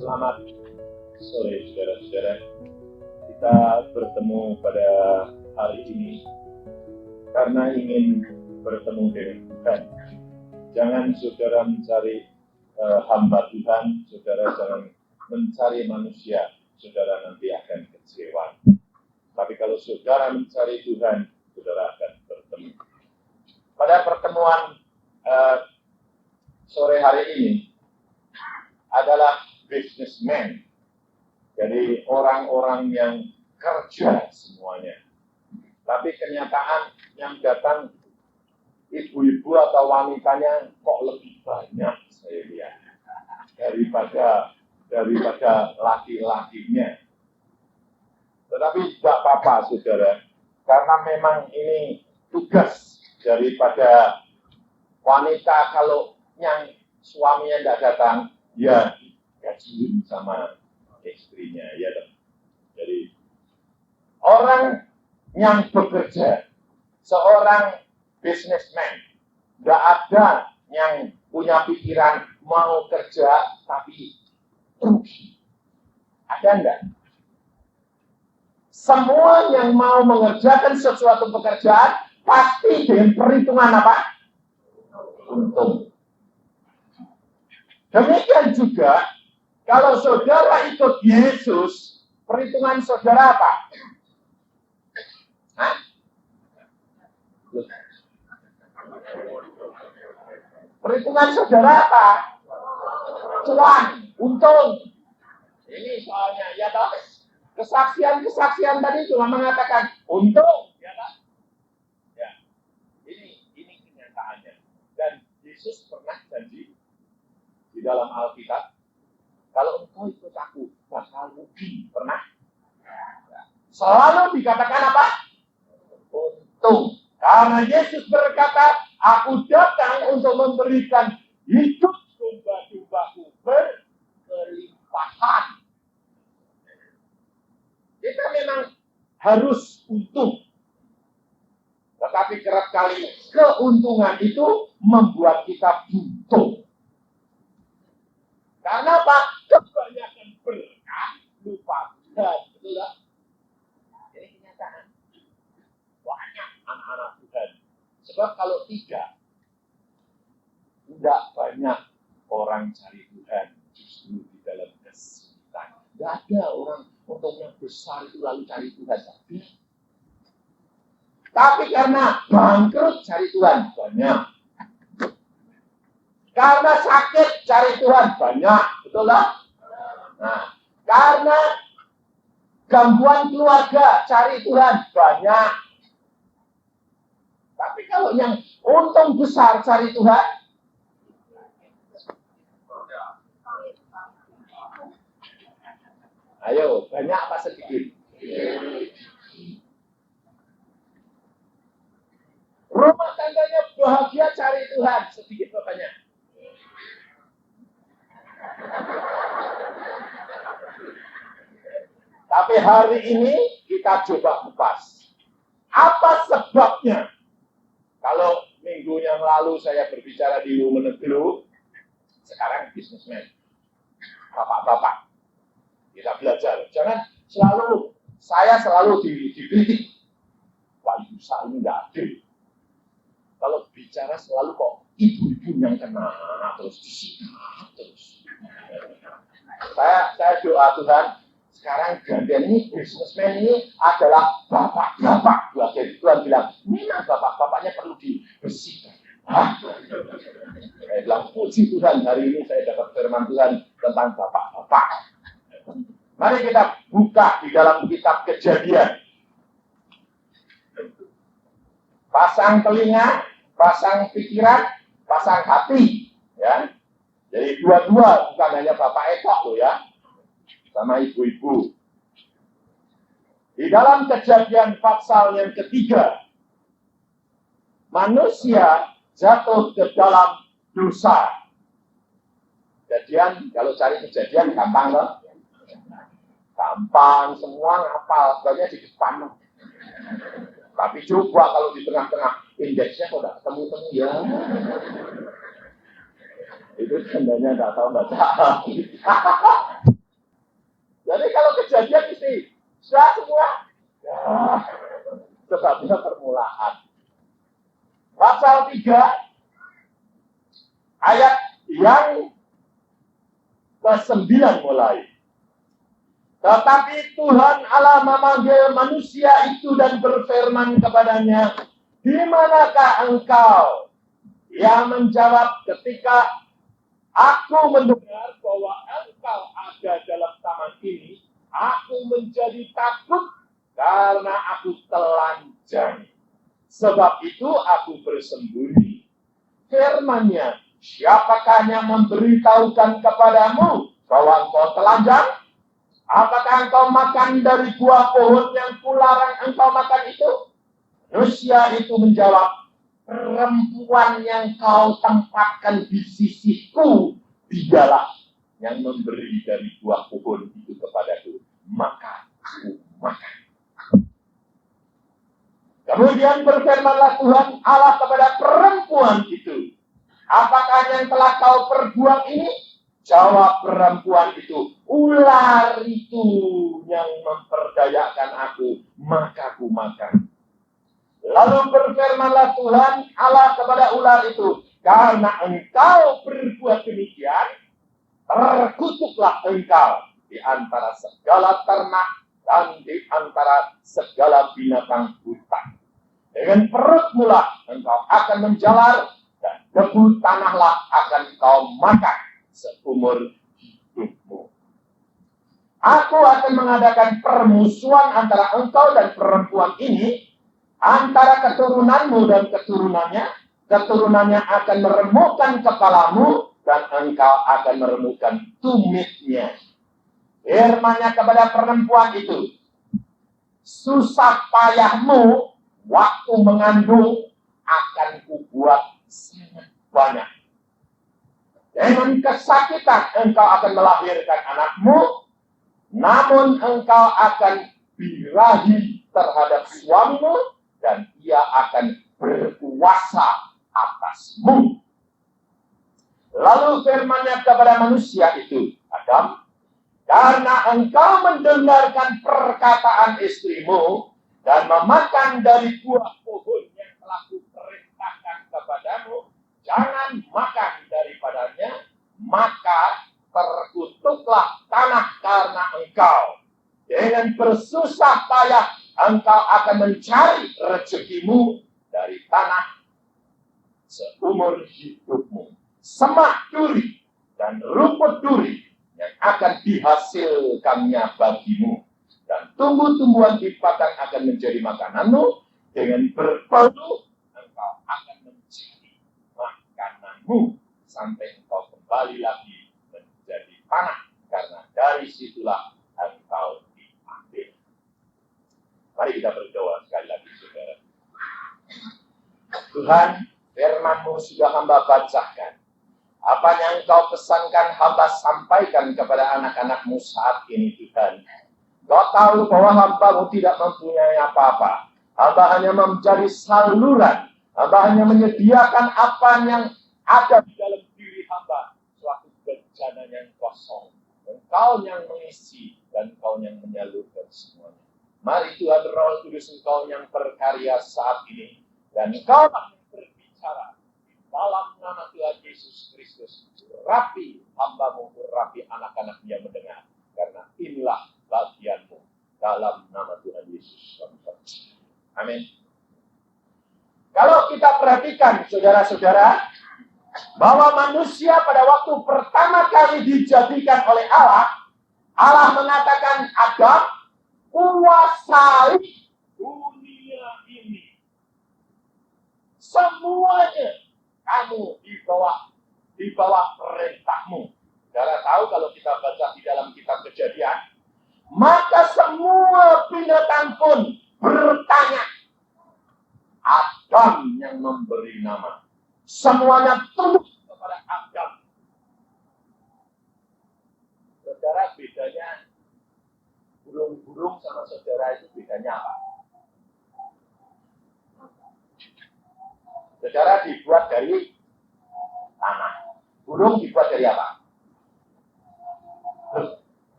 Selamat sore saudara-saudara. Kita bertemu pada hari ini karena ingin bertemu dengan Tuhan. Jangan saudara mencari hamba Tuhan, saudara jangan mencari manusia, saudara nanti akan kecewa. Tapi kalau saudara mencari Tuhan, saudara akan bertemu. Pada pertemuan sore hari ini adalah businessman, jadi orang-orang yang kerja semuanya. Tapi kenyataan yang datang ibu-ibu atau wanitanya kok lebih banyak saya lihat daripada laki-lakinya. Tetapi tidak apa-apa saudara, karena memang ini tugas daripada wanita. Kalau yang suaminya tidak datang, ya gajiin sama istrinya, ya dong. Jadi orang yang bekerja, seorang businessman, tidak ada yang punya pikiran mau kerja tapi rugi. Ada enggak? Semua yang mau mengerjakan sesuatu pekerjaan pasti dengan perhitungan apa? Untung. Demikian juga kalau saudara ikut Yesus, perhitungan saudara apa? Hah? Perhitungan saudara apa? Cuan, untung. Ini soalnya, ya toh? Kesaksian tadi cuma mengatakan untung, ya toh? Ya, ini kenyataannya. Dan Yesus pernah janji di dalam Alkitab, kalau engkau ikut aku, bakal rugi. Pernah? Selalu dikatakan apa? Untung. Karena Yesus berkata, aku datang untuk memberikan hidup domba-dombaku berkelimpahan. Kita memang harus untung. Tetapi kerap kali keuntungan itu membuat kita buntung. Karena apa? Kebanyakan berkah lupa Tuhan. Betul tak? Ini kenyataan. Banyak anak-anak Tuhan. Sebab kalau tidak banyak orang cari Tuhan justru di dalam kesulitan. Tidak ada orang untuk yang besar itu lalu cari Tuhan. Tapi karena bangkrut cari Tuhan banyak. Karena sakit cari Tuhan banyak, betul lah? Nah, karena gangguan keluarga cari Tuhan banyak. Tapi kalau yang untung besar cari Tuhan, ayo banyak apa sedikit? Rumah tangganya bahagia cari Tuhan, sedikit apa banyak? Tapi hari ini kita coba kupas. Apa sebabnya? Kalau minggu yang lalu saya berbicara di Women Group, sekarang businessman, bapak-bapak, kita belajar. Jangan saya selalu dikritik. Pak Ibu saya ini nggak adil. Kalau bicara selalu kok ibu-ibu yang kena terus disikat terus. Saya doa Tuhan, sekarang gantian ini businessman ini adalah bapak-bapak. Tuhan bilang, memang bapak-bapaknya perlu dibersihkan. Saya bilang, puji Tuhan, hari ini saya dapat firman Tuhan tentang bapak-bapak. Mari kita buka di dalam kitab Kejadian. Pasang telinga, pasang pikiran, pasang hati, ya. Jadi dua-dua, bukan hanya bapak ekok loh ya, sama ibu-ibu. Di dalam Kejadian pasal yang ketiga, manusia jatuh ke dalam dosa. Kejadian, kalau cari kejadian gampang loh. Gampang, semua ngapal, sebenarnya di depan. Tapi coba kalau di tengah-tengah, indeksnya kok tidak ketemu-temu ya. Itu sebenarnya nggak tahu baca. kejadian isi. Sudah semua. Ya, sebabnya permulaan. Pasal 3 ayat yang ke-9 mulai. Tetapi Tuhan Allah memanggil manusia itu dan berfirman kepadanya, di manakah engkau? Ia menjawab, ketika aku mendengar bahwa engkau ada dalam taman ini, aku menjadi takut karena aku telanjang. Sebab itu aku bersembunyi. Firman-Nya, siapakah yang memberitahukan kepadamu bahwa engkau telanjang? Apakah engkau makan dari buah pohon yang kularang engkau makan itu? Manusia itu menjawab, perempuan yang kau tempatkan di sisiku, dialah yang memberi dari buah pohon itu kepadaku, maka aku makan. Kemudian berfirmanlah Tuhan Allah kepada perempuan itu, apakah yang telah kau perbuat ini? Jawab perempuan itu, ular itu yang memperdayakan aku, maka aku makan. Lalu berfirmanlah Tuhan Allah kepada ular itu, karena engkau berbuat demikian, terkutuklah engkau di antara segala ternak dan di antara segala binatang hutan. Dengan perutmu lah engkau akan menjalar, dan debu tanahlah akan kau makan seumur hidupmu. Aku akan mengadakan permusuhan antara engkau dan perempuan ini, antara keturunanmu dan keturunannya. Keturunannya akan meremukkan kepalamu, dan engkau akan meremukkan tumitnya. Firman-Nya kepada perempuan itu, susah payahmu waktu mengandung akan kubuat sangat banyak. Dengan kesakitan engkau akan melahirkan anakmu, namun engkau akan birahi terhadap suamimu, dan ia akan berkuasa atasmu. Lalu firman-Nya kepada manusia itu, Adam, karena engkau mendengarkan perkataan istrimu dan memakan dari buah pohon yang telah kuperintahkan kepadamu, jangan makan daripadanya, maka terkutuklah tanah karena engkau. Dengan bersusah payah engkau akan mencari rezekimu dari tanah seumur hidupmu. Semak duri dan rumput duri yang akan dihasilkannya bagimu, dan tumbuh-tumbuhan di padang akan menjadi makananmu. Dengan berbau engkau akan menjadi makananmu sampai engkau kembali lagi menjadi tanah, karena dari situlah engkau diambil. Mari kita berdoa sekali lagi, saudara. Tuhan, firman-Mu sudah hamba bacakan. Apa yang Engkau pesankan, hamba sampaikan kepada anak-anak-Mu saat ini, Tuhan. Kau tahu bahwa hamba-Mu tidak mempunyai apa-apa. Hamba hanya menjadi saluran. Hamba hanya menyediakan apa yang ada di dalam diri hamba, suatu bejana yang kosong. Engkau yang mengisi dan Engkau yang menyalurkan semuanya. Mari Tuhan Roh Kudus, Engkau yang berkarya saat ini, dan Engkau yang berbicara dalam nama Tuhan Yesus Kristus. Urapi hamba-Mu, urapi anak-anak yang mendengar, karena inilah bagian-Mu dalam nama Tuhan Yesus. Amin. Kalau kita perhatikan, saudara-saudara, bahwa manusia pada waktu pertama kali dijadikan oleh Allah, Allah mengatakan, Adam, kuasai dunia ini. Semuanya kamu di bawah perintahmu. Saudara tahu kalau kita baca di dalam kitab Kejadian, maka semua binatang pun bertanya. Adam yang memberi nama. Semuanya tunduk kepada Adam. Saudara, bedanya burung-burung sama saudara itu bedanya apa? Saudara dibuat dari tanah. Burung dibuat dari apa?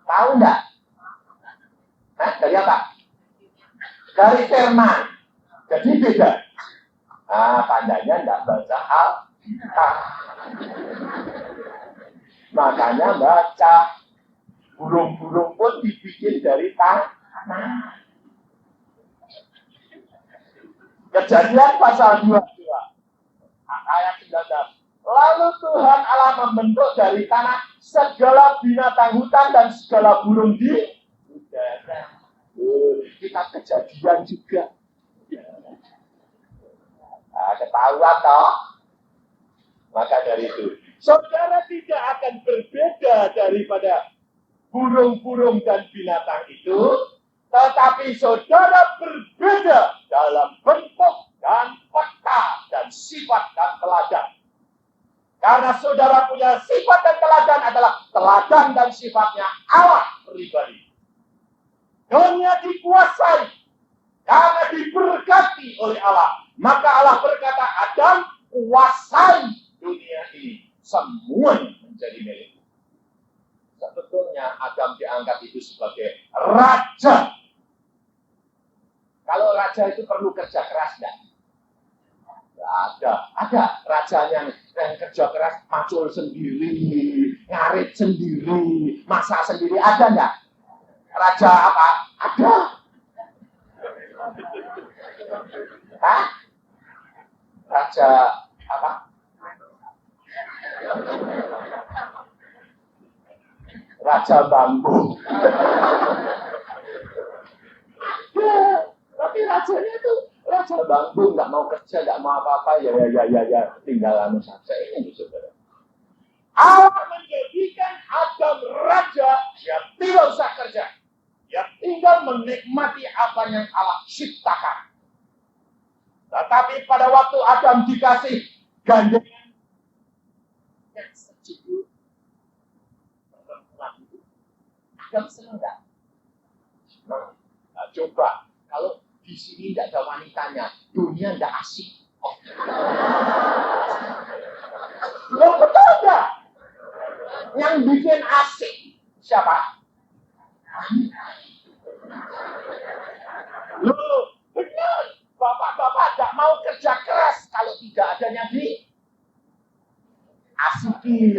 Tahu enggak? dari apa? Dari firman. Jadi beda. Tandanya tidak baca Alkitab. Makanya baca. Burung-burung pun dibikin dari tanah. Kejadian pasal 22 ayat 19. Lalu Tuhan Allah membentuk dari tanah segala binatang hutan dan segala burung di udara. Kita Kejadian juga. Ketahuan toh. Maka dari itu, saudara tidak akan berbeda daripada burung-burung dan binatang itu, tetapi saudara berbeda dalam bentuk dan peta dan sifat dan teladan. Karena saudara punya sifat dan teladan adalah teladan dan sifatnya Allah pribadi. Dunia dikuasai karena diberkati oleh Allah. Maka Allah berkata, Adam, kuasai dunia ini. Semuanya menjadi milikmu. Sebetulnya Adam diangkat itu sebagai raja. Kalau raja itu perlu kerja keras, enggak? Ada rajanya yang kerja keras, macul sendiri, ngarit sendiri, masak sendiri, ada enggak? Raja apa? Ada. Hah? Raja apa? Raja bambu. Tapi rajanya itu raja bambu, nggak mau kerja, nggak mau apa-apa, ya, tinggal anu saja. Ini saudara. Allah menjadikan Adam raja, dia tidak usah kerja. Dia tinggal menikmati apa yang Allah ciptakan. Tetapi pada waktu Adam dikasih gandengan yang sejuk, Adam senang nggak? Nah, coba kalau di sini tidak ada wanitanya, dunia tidak asik. Loh, betul nggak? Yang bikin asik siapa? Loh, benar. Bapak-bapak tidak mau kerja keras kalau tidak adanya di asiki.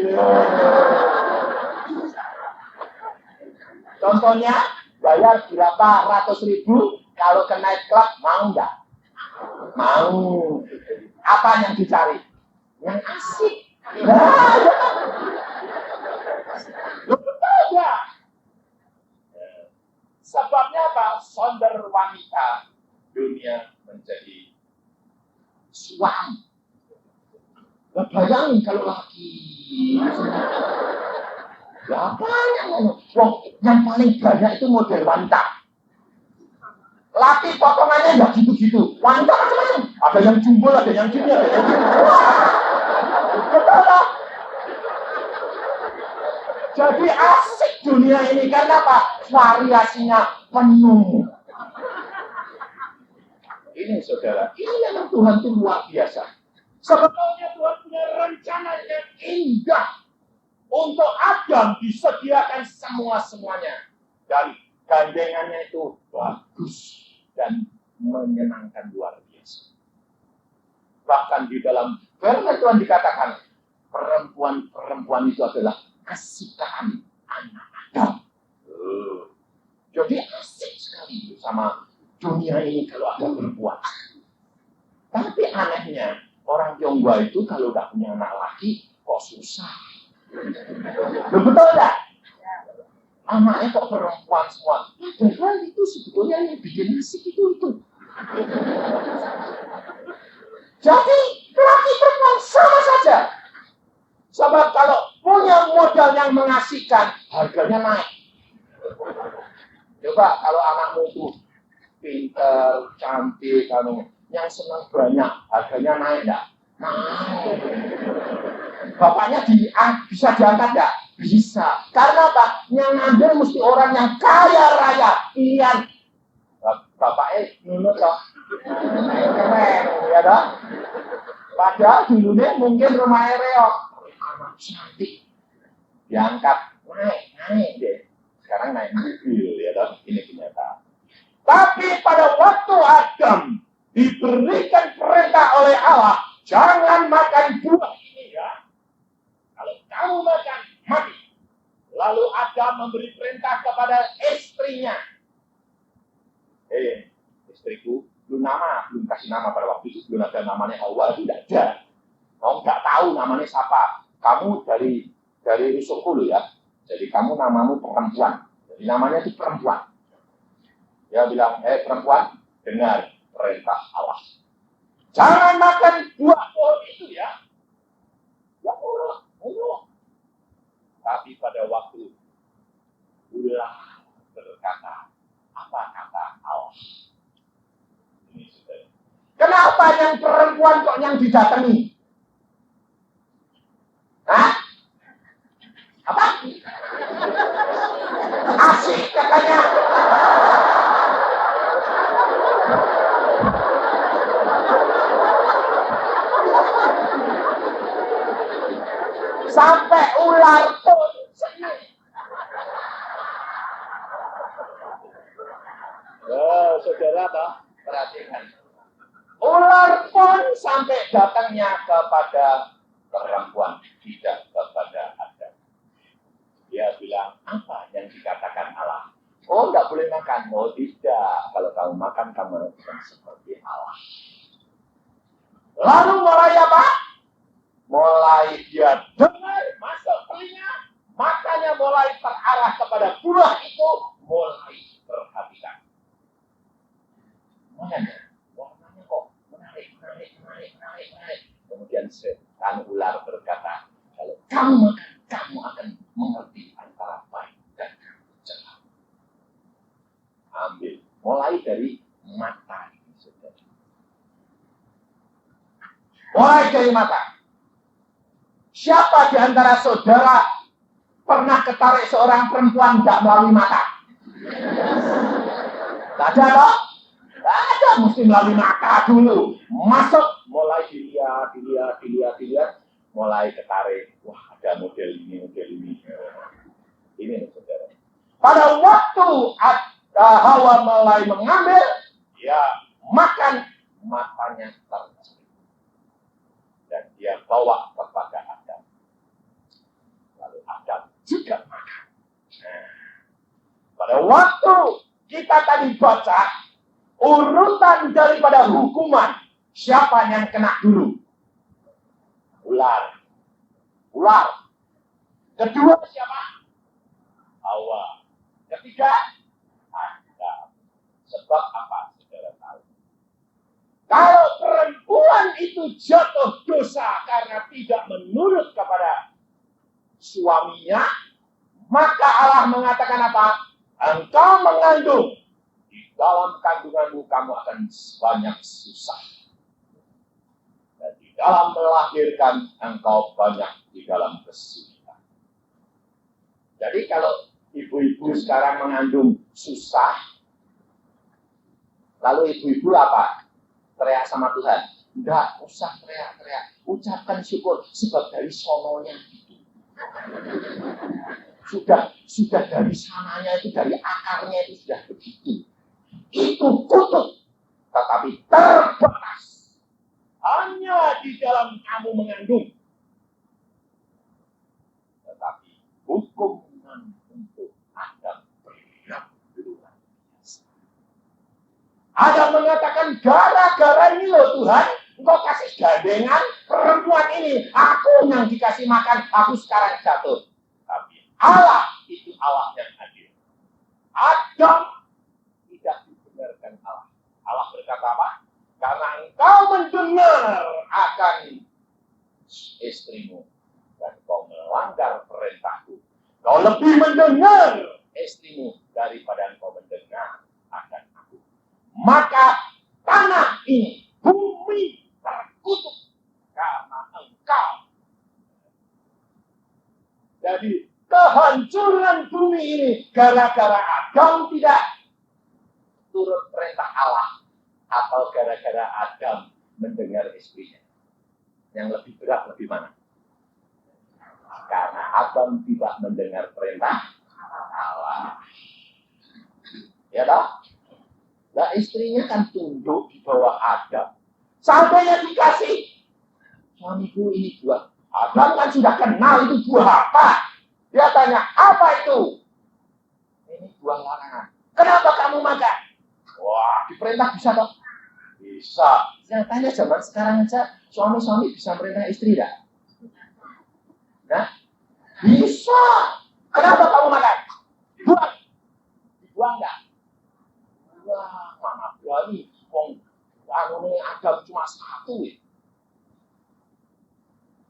Contohnya, bayar berapa ratus ribu kalau ke night club, mau nggak? Mau. Apa yang dicari? Yang asik. Betul nggak? Sebabnya apa? Sonder wanita dunia menjadi suami. Bayangin kalau laki. Ya banyak. Yang paling banyak itu model wanita. Laki potongannya nggak gitu-gitu. Wanita macam-macam. Ada yang jumbul, ada yang gini, ada yang gini. Betul lah. Jadi asik dunia ini karena apa? Variasinya penuh. Ini saudara, ini memang Tuhan itu luar biasa. Sebetulnya Tuhan punya rencana yang indah. Untuk Adam disediakan semuanya. Dan gandengannya itu bagus dan menyenangkan luar biasa. Bahkan di dalam firman Tuhan dikatakan, perempuan itu adalah kesukaan anak Adam. Jadi asik sekali sama dunia ini kalau ada perempuan. Tapi anehnya, orang Tionghoa itu kalau udah punya anak laki, kok susah. Betul tak? Anaknya kok perempuan semua. Padahal itu sebetulnya yang bikin asik itu. Jadi, laki perempuan sama saja. Sebab kalau punya modal yang mengasihkan, harganya naik. Coba kalau anakmu itu pintar, cantik, yang senang banyak, harganya naik enggak? Naik. Bapaknya bisa diangkat enggak? Bisa. Karena apa? Yang ngambil mesti orang yang kaya raya. Iya. Bapaknya nunut toh. Keren, ya toh? Padahal dulunya mungkin rumahnya reok. Anak cantik. Diangkat, naik deh. Sekarang naik mobil, ya toh? Ini kenyataan. Tapi pada waktu Adam diberikan perintah oleh Allah, jangan makan buah ini ya. Kalau kamu makan, mati. Lalu Adam memberi perintah kepada istrinya. Istriku, belum kasih nama pada waktu itu, belum ada namanya Hawa, itu tidak ada. Kamu nggak tahu namanya siapa. Kamu dari rusukku loh ya. Jadi kamu namamu perempuan. Jadi namanya itu perempuan. Dia bilang, perempuan, dengar perintah Allah. Jangan makan buah pohon itu ya. Ya Allah. Tapi pada waktu ulah berkata, apa kata Allah? Ini sudah. Kenapa yang perempuan kok yang didatangi? Hah? Apa? Asik katanya. Sampai ular pun senang. Saudara toh, perhatikan. Ular pun sampai datangnya kepada perempuan, tidak kepada Adam. Dia bilang, apa yang dikatakan Allah? Oh, nggak boleh makan. Oh, tidak. Kalau kamu makan, kamu akan seperti Allah. Lalu mulai apa? Mulai dia dengar, masuk telinga, matanya mulai terarah kepada buah itu, mulai perhatikan. Warnanya kok menarik. Kemudian setan ular berkata, kalau kamu makan, kamu akan mengerti antara baik dan jahat. Ambil, mulai dari mata ini, saudara. Mulai dari mata. Siapa di antara saudara pernah ketarik seorang perempuan tidak melalui mata? Tidak ada loh? Tidak ada, mesti melalui mata dulu. Masuk, mulai dilihat, mulai ketarik. Wah, ada model ini. Ini saudara. Pada waktu Hawa mulai mengambil, dia makan, matanya terjadi. Dan dia bawa kepada Adam. Lalu Adam juga makan. Pada waktu kita tadi baca urutan daripada hukuman, siapa yang kena dulu? Ular. Kedua siapa? Hawa. Ketiga Adam. Sebab apa? Saudara tahu. Kalau perempuan itu jatuh dosa karena tidak menurut kepada suaminya, maka Allah mengatakan apa? Engkau mengandung, di dalam kandunganmu kamu akan banyak susah. Dan di dalam melahirkan, engkau banyak di dalam kesulitan. Jadi kalau ibu-ibu sekarang mengandung susah, lalu ibu-ibu apa? Teriak sama Tuhan. Enggak usah teriak-teriak. Ucapkan syukur. Sebab dari sononya itu. Sudah dari sananya itu, dari akarnya itu sudah begitu. Itu kutuk. Tetapi terbatas. Hanya di dalam kamu mengandung. Tetapi hukuman untuk Adam berat luar biasa. Adam mengatakan, gara-gara ini loh Tuhan, Engkau kasih gandengan perempuan ini. Aku yang dikasih makan, aku sekarang jatuh. Tapi Allah itu Allah yang adil. Adam tidak dibenarkan Allah. Allah berkata apa? Karena engkau mendengar akan istrimu dan kau melanggar perintahku. Kau lebih mendengar istrimu daripada engkau mendengar akan aku. Maka tanah ini, bumi terkutuk karena engkau. Jadi kehancuran bumi ini gara-gara Adam tidak turut perintah Allah atau gara-gara Adam mendengar istrinya. Yang lebih berat lebih mana? Karena Adam tidak mendengar perintah Allah. Ya toh? Nah, istrinya kan tunduk di bawah Adam. Sampainya dikasih, suamiku ini buah. Adam kan sudah kenal itu buah apa. Dia tanya, apa itu? Ini buah larangan. Kenapa kamu makan? Wah, diperintah bisa toh? Bisa. Nyatanya zaman sekarang aja suami-suami bisa merintah istri dah. Nah, bisa. Kenapa kamu makan? Buang. Dibuang enggak? Wah, mana berani. Wong anu Adam cuma satu ya.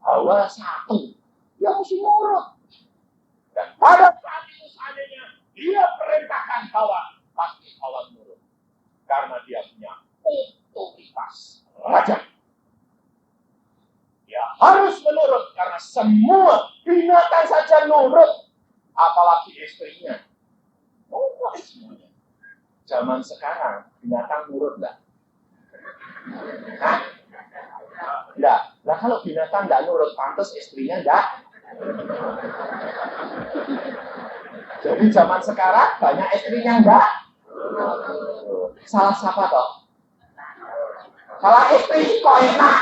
Hawa satu. Dia mesti nurut. Dan pada saat itu seandainya dia perintahkan Hawa, pasti Hawa nurut. Karena dia punya otoritas raja. Dia harus menurut karena semua binatang saja nurut. Apalagi istrinya. Nurut semuanya. Zaman sekarang binatang nurut enggak? Hah? Enggak. Nah kalau binatang enggak nurut, pantas istrinya enggak. Jadi zaman sekarang banyak istrinya enggak. Salah siapa toh? Salah istri kok enak.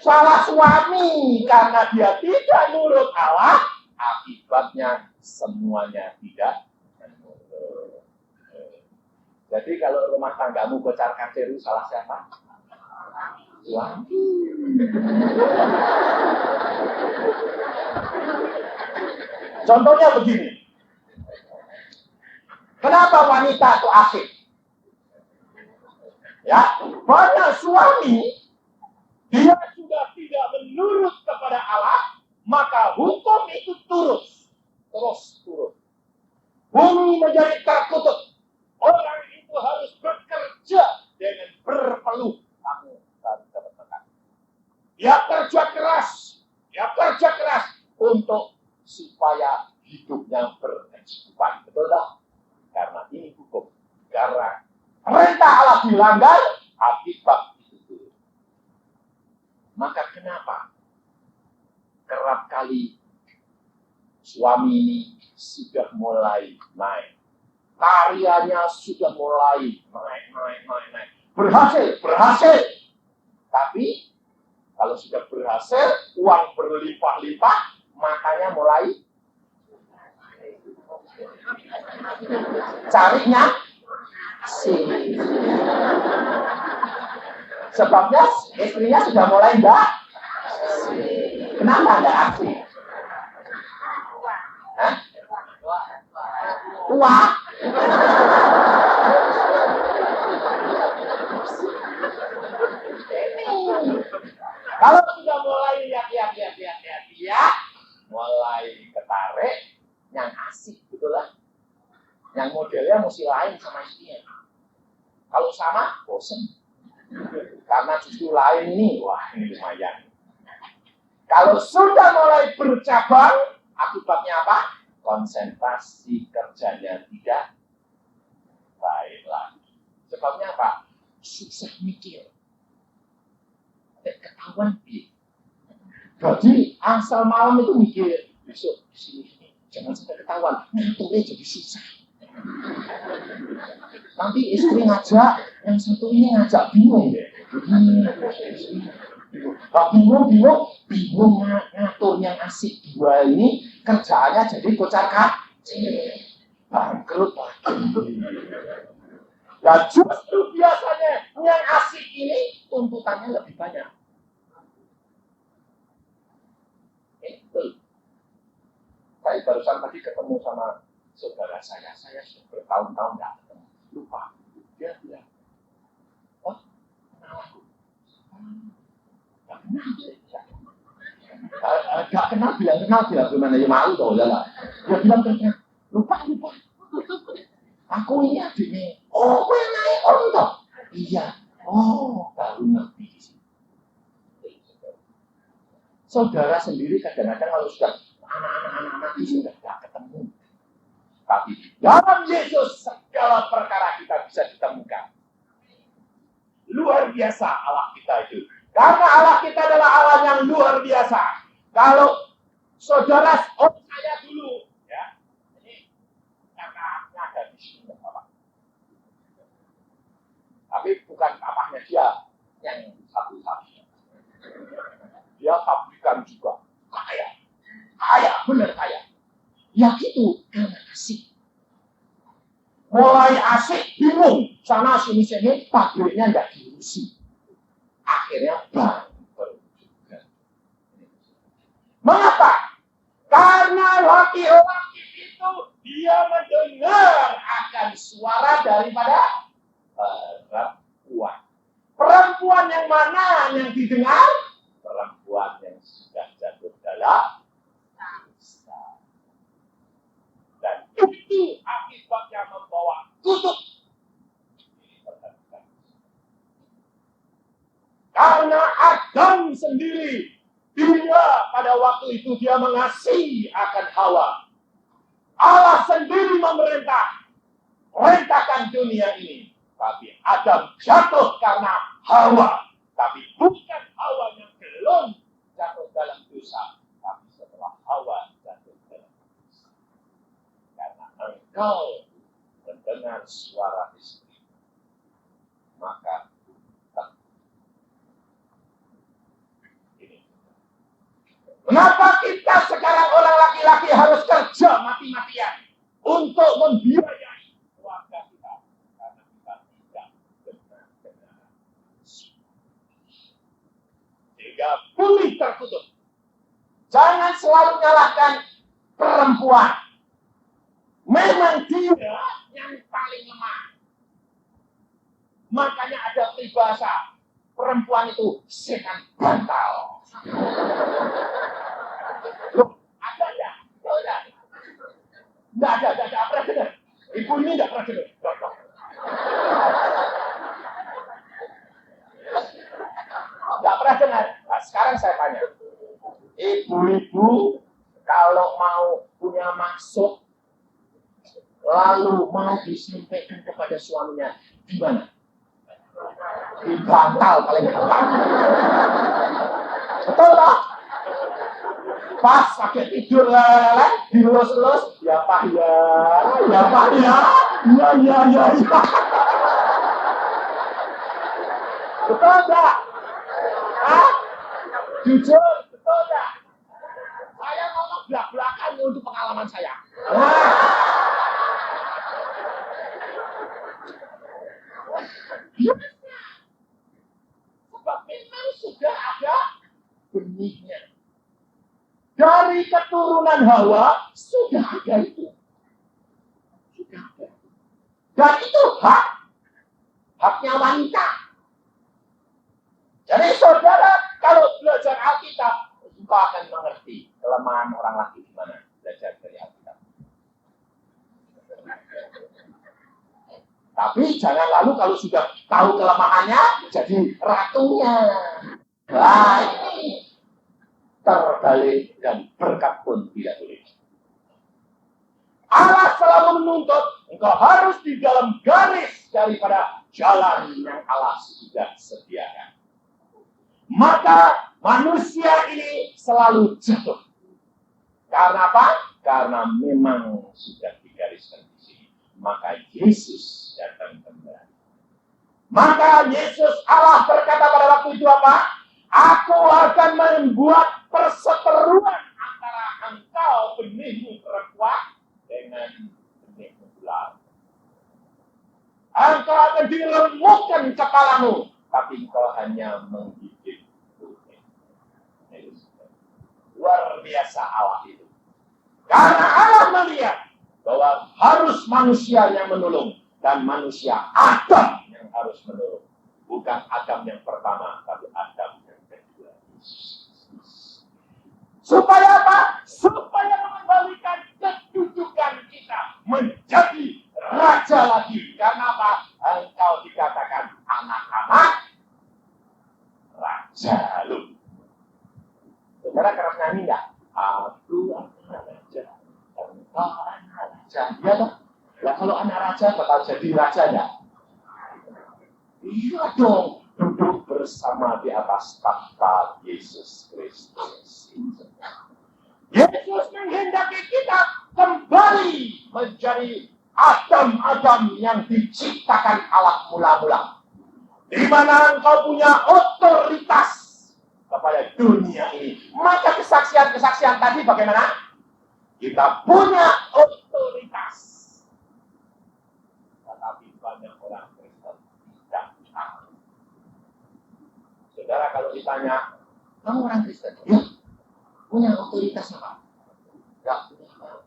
Salah suami karena dia tidak nurut Allah, akibatnya semuanya tidak menurut. Jadi kalau rumah tanggamu kocar kacir, salah siapa? Suami. Contohnya begini. Kenapa wanita itu asik? Ya, banyak suami dia sudah tidak menurut kepada Allah, maka hukum itu terus turun. Bumi menjadi terkutuk. Orang itu harus bekerja dengan berpeluh tangan dan kebetulan. Dia kerja keras untuk supaya hidupnya berkecukupan. Betul tak? Karena ini hukum. Karena perintah Allah dilanggar, akibat itu turun. Maka kenapa kerap kali suami ini sudah mulai naik. Karyanya sudah mulai naik. Berhasil. Tapi kalau sudah berhasil, uang berlimpah-limpah, makanya mulai carinya sih. Sebabnya istrinya sudah mulai enggak. Kenapa enggak aksi? Hah? Tua. Kalau sudah mulai lihat, mulai ketarik, yang asik betul lah. Yang modelnya mesti lain sama istrinya. Kalau sama, bosen. Karena justru lain ini, wah ini lumayan. Kalau sudah mulai bercabang, akibatnya apa? Konsentrasi kerjanya tidak baik lagi. Sebabnya apa? Susah mikir. Ketahuan dia. Jadi asal malam itu mikir, besok di sini jangan sampai ketahuan. Ngaturnya jadi susah. Nanti istri ngajak, yang satu ini ngajak bingung deh. Bingung ngatur yang asik dua ini kerjaannya jadi kocar kacir, bangkrut lagi. Dan justru biasanya yang asik ini tuntutannya lebih banyak. Itu. Saya barusan tadi ketemu sama saudara saya sudah bertahun-tahun tidak ketemu. Lupa. Dia bilang, oh, kenal aku. Gak kenal, bilang gimana ya malu tau ya lah. Dia bilang ternyata, lupa. Aku ini adiknya. Oh, aku yang naik orang toh. Iya. Oh, baru ngerti di sini. Saudara sendiri kadang-kadang kalau sudah anak-anak itu sudah gak ketemu. Tapi dalam Yesus segala perkara kita bisa ditemukan. Luar biasa Allah kita itu. Karena Allah kita adalah Allah yang luar biasa. Kalau saudara, saya dulu, ya, ini kakak Tapi bukan papahnya dia yang satu-satunya. Dia pabrikan juga. Kaya, bener kaya. Ya gitu, karena asik. Mulai asik, bingung. Sana sini, pabriknya nggak diurusi. Akhirnya bangkrut juga. Mengapa? Karena laki-laki itu dia mendengar akan suara daripada perempuan. Perempuan yang mana yang didengar? Perempuan yang sudah jatuh dalam dosa. Dan itu akibatnya membawa kutuk. Karena Adam sendiri, dia pada waktu itu dia mengasihi akan Hawa. Allah sendiri memerintahkan dunia ini. Tapi Adam jatuh karena Hawa. Tapi bukan Hawa yang belum jatuh dalam dosa. Tapi setelah Hawa jatuh dalam dosa. Karena engkau mendengar suara istri, maka kenapa kita sekarang orang laki-laki harus kerja mati-matian untuk membiayai keluarga kita? Karena kita tidak benar-benar sehingga bumi tertutup. Jangan selalu nyalahkan perempuan. Memang dia yang paling lemah. Makanya ada peribahasa, perempuan itu setan bantal. Loh, ada enggak? Enggak ada. Pernah dengar? Ibu ini enggak pernah dengar. Enggak pernah dengar. Nah, sekarang saya tanya. Ibu-ibu kalau mau punya maksud lalu mau disampaikan kepada suaminya, gimana? Dibantal paling gampang. Betul tak? Pas pakai tidur lele, dilus-lus, ya Pak ya, ya. Betul tak? Hah? Jujur, betul tak? Saya ngomong belak-belakan untuk pengalaman saya. Sebab memang sudah ada benihnya. Dari keturunan Hawa sudah ada itu. Dan itu haknya wanita. Jadi saudara kalau belajar Alkitab, engkau akan mengerti kelemahan orang laki di mana belajar dari Alkitab. Tapi jangan lalu kalau sudah tahu kelemahannya jadi ratunya. Nah, ini terbalik dan berkat pun tidak boleh. Allah selalu menuntut engkau harus di dalam garis daripada jalan yang Allah sudah sediakan. Maka manusia ini selalu jatuh. Karena apa? Karena memang sudah digariskan di sini. Maka Yesus datang kembali. Maka Yesus Allah berkata pada waktu itu apa? Aku akan membuat perseteruan antara engkau benihmu perempuan dengan benihmu ular. Engkau akan diremukkan kepalamu, tapi engkau hanya menggigit kulit. Luar biasa Allah itu. Karena Allah melihat bahwa harus manusia yang menolong dan manusia Adam yang harus menolong. Bukan Adam yang pertama, tapi Adam yang kedua. Supaya apa? Supaya mengembalikan kedudukan kita menjadi raja lagi. Karena apa? Engkau dikatakan anak-anak raja. Lu. Saudara keras nyanyi enggak? Aku anak raja. Engkau anak raja. Iya toh? Ya kalau anak raja bakal jadi raja enggak? Iya dong, duduk bersama di atas takhta Yesus Kristus. Yesus menghendaki kita kembali menjadi Adam-Adam yang diciptakan Allah mula-mula. di mana engkau punya otoritas kepada dunia ini, maka kesaksian-kesaksian tadi bagaimana? Kita punya otoritas. Tetapi banyak orang Kristen tidak tahu. Saudara kalau ditanya, kamu orang Kristen? Ya, punya otoritas apa? Ya, punya apa?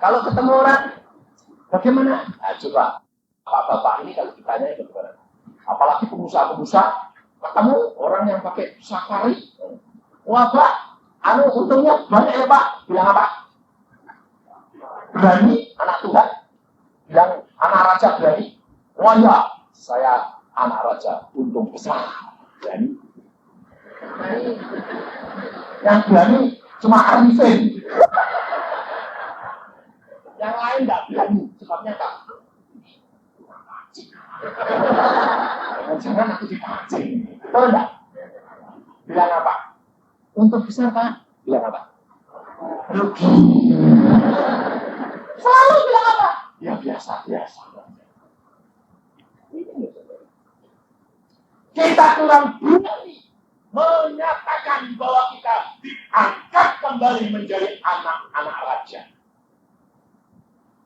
Kalau ketemu orang, bagaimana? Nah, coba, Bapak-bapak ini kalau ditanya itu bagaimana? Apalagi pengusaha-pengusaha, ketemu orang yang pakai safari. Wah, Pak, untungnya banyak ya, Pak. Bilang apa? Berani, anak Tuhan. Bilang, anak raja berani. Wah, ya, saya anak raja, untung besar. Berani. Yang berani cuma Arifin. Yang lain tidak berani. Sebabnya apa? Jangan aku dipancing. Tahu enggak? Bilang apa? Untung besar, Pak. Bilang apa? Rugi. Selalu bilang apa? Ya biasa. Kita kurang berani menyatakan bahwa kita diangkat kembali menjadi anak-anak raja.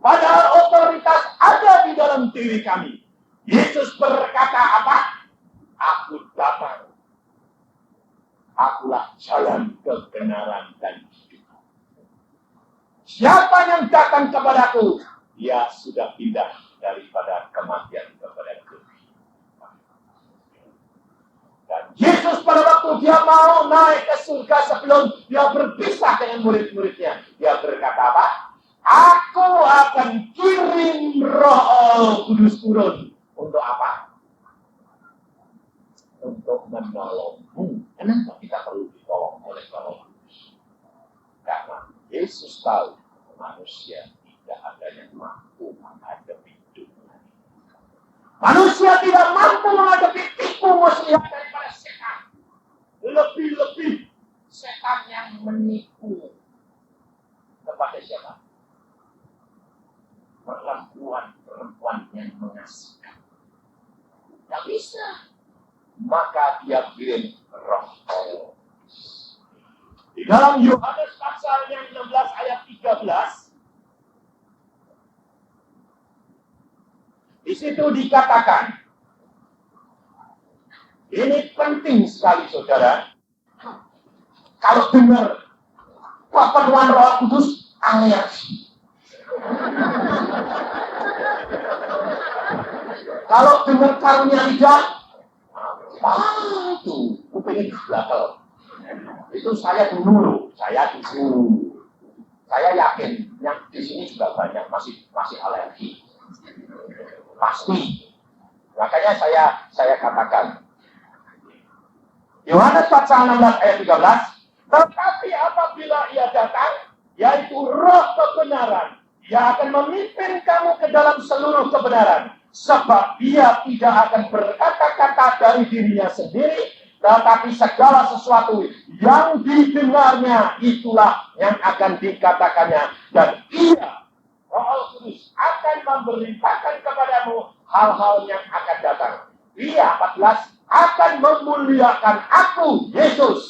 Padahal otoritas ada di dalam diri kami. Yesus berkata apa? Aku datang. Akulah jalan kebenaran dan hidup. Siapa yang datang kepadaku, dia sudah pindah daripada kematian kepada kehidupan. Dan Yesus pada waktu dia mau naik ke surga sebelum dia berpisah dengan murid-muridnya, dia berkata apa? Aku akan kirim Roh Kudus turun. Untuk apa? Untuk menolongmu. Kenapa kita perlu ditolong oleh Roh Kudus? Karena Yesus tahu manusia tidak ada yang mampu menghadapi dunia. Manusia tidak mampu menghadapi tipu muslihat daripada setan. Lebih-lebih setan yang menipu kepada siapa? Perempuan yang mengasihkan. Tidak bisa. Maka dia kirim Roh Allah. Di dalam Yohanes pasal yang 16 ayat 13, di situ dikatakan, ini penting sekali saudara, kalau dengar pepenuhan Roh Kudus, alergi. Kalau dengar karunia lidah, itu kupingnya belakang. Itu saya dulu. Saya yakin yang di sini juga banyak masih alergi. Pasti. Makanya saya katakan. Yohanes pasal 16 ayat 13. Tetapi apabila ia datang, yaitu Roh kebenaran, ia akan memimpin kamu ke dalam seluruh kebenaran. Sebab dia tidak akan berkata-kata dari dirinya sendiri, tetapi segala sesuatu yang didengarnya itulah yang akan dikatakannya. Dan ia, Roh Kudus, akan memberitakan kepadamu hal-hal yang akan datang. Ia, 14, akan memuliakan aku, Yesus.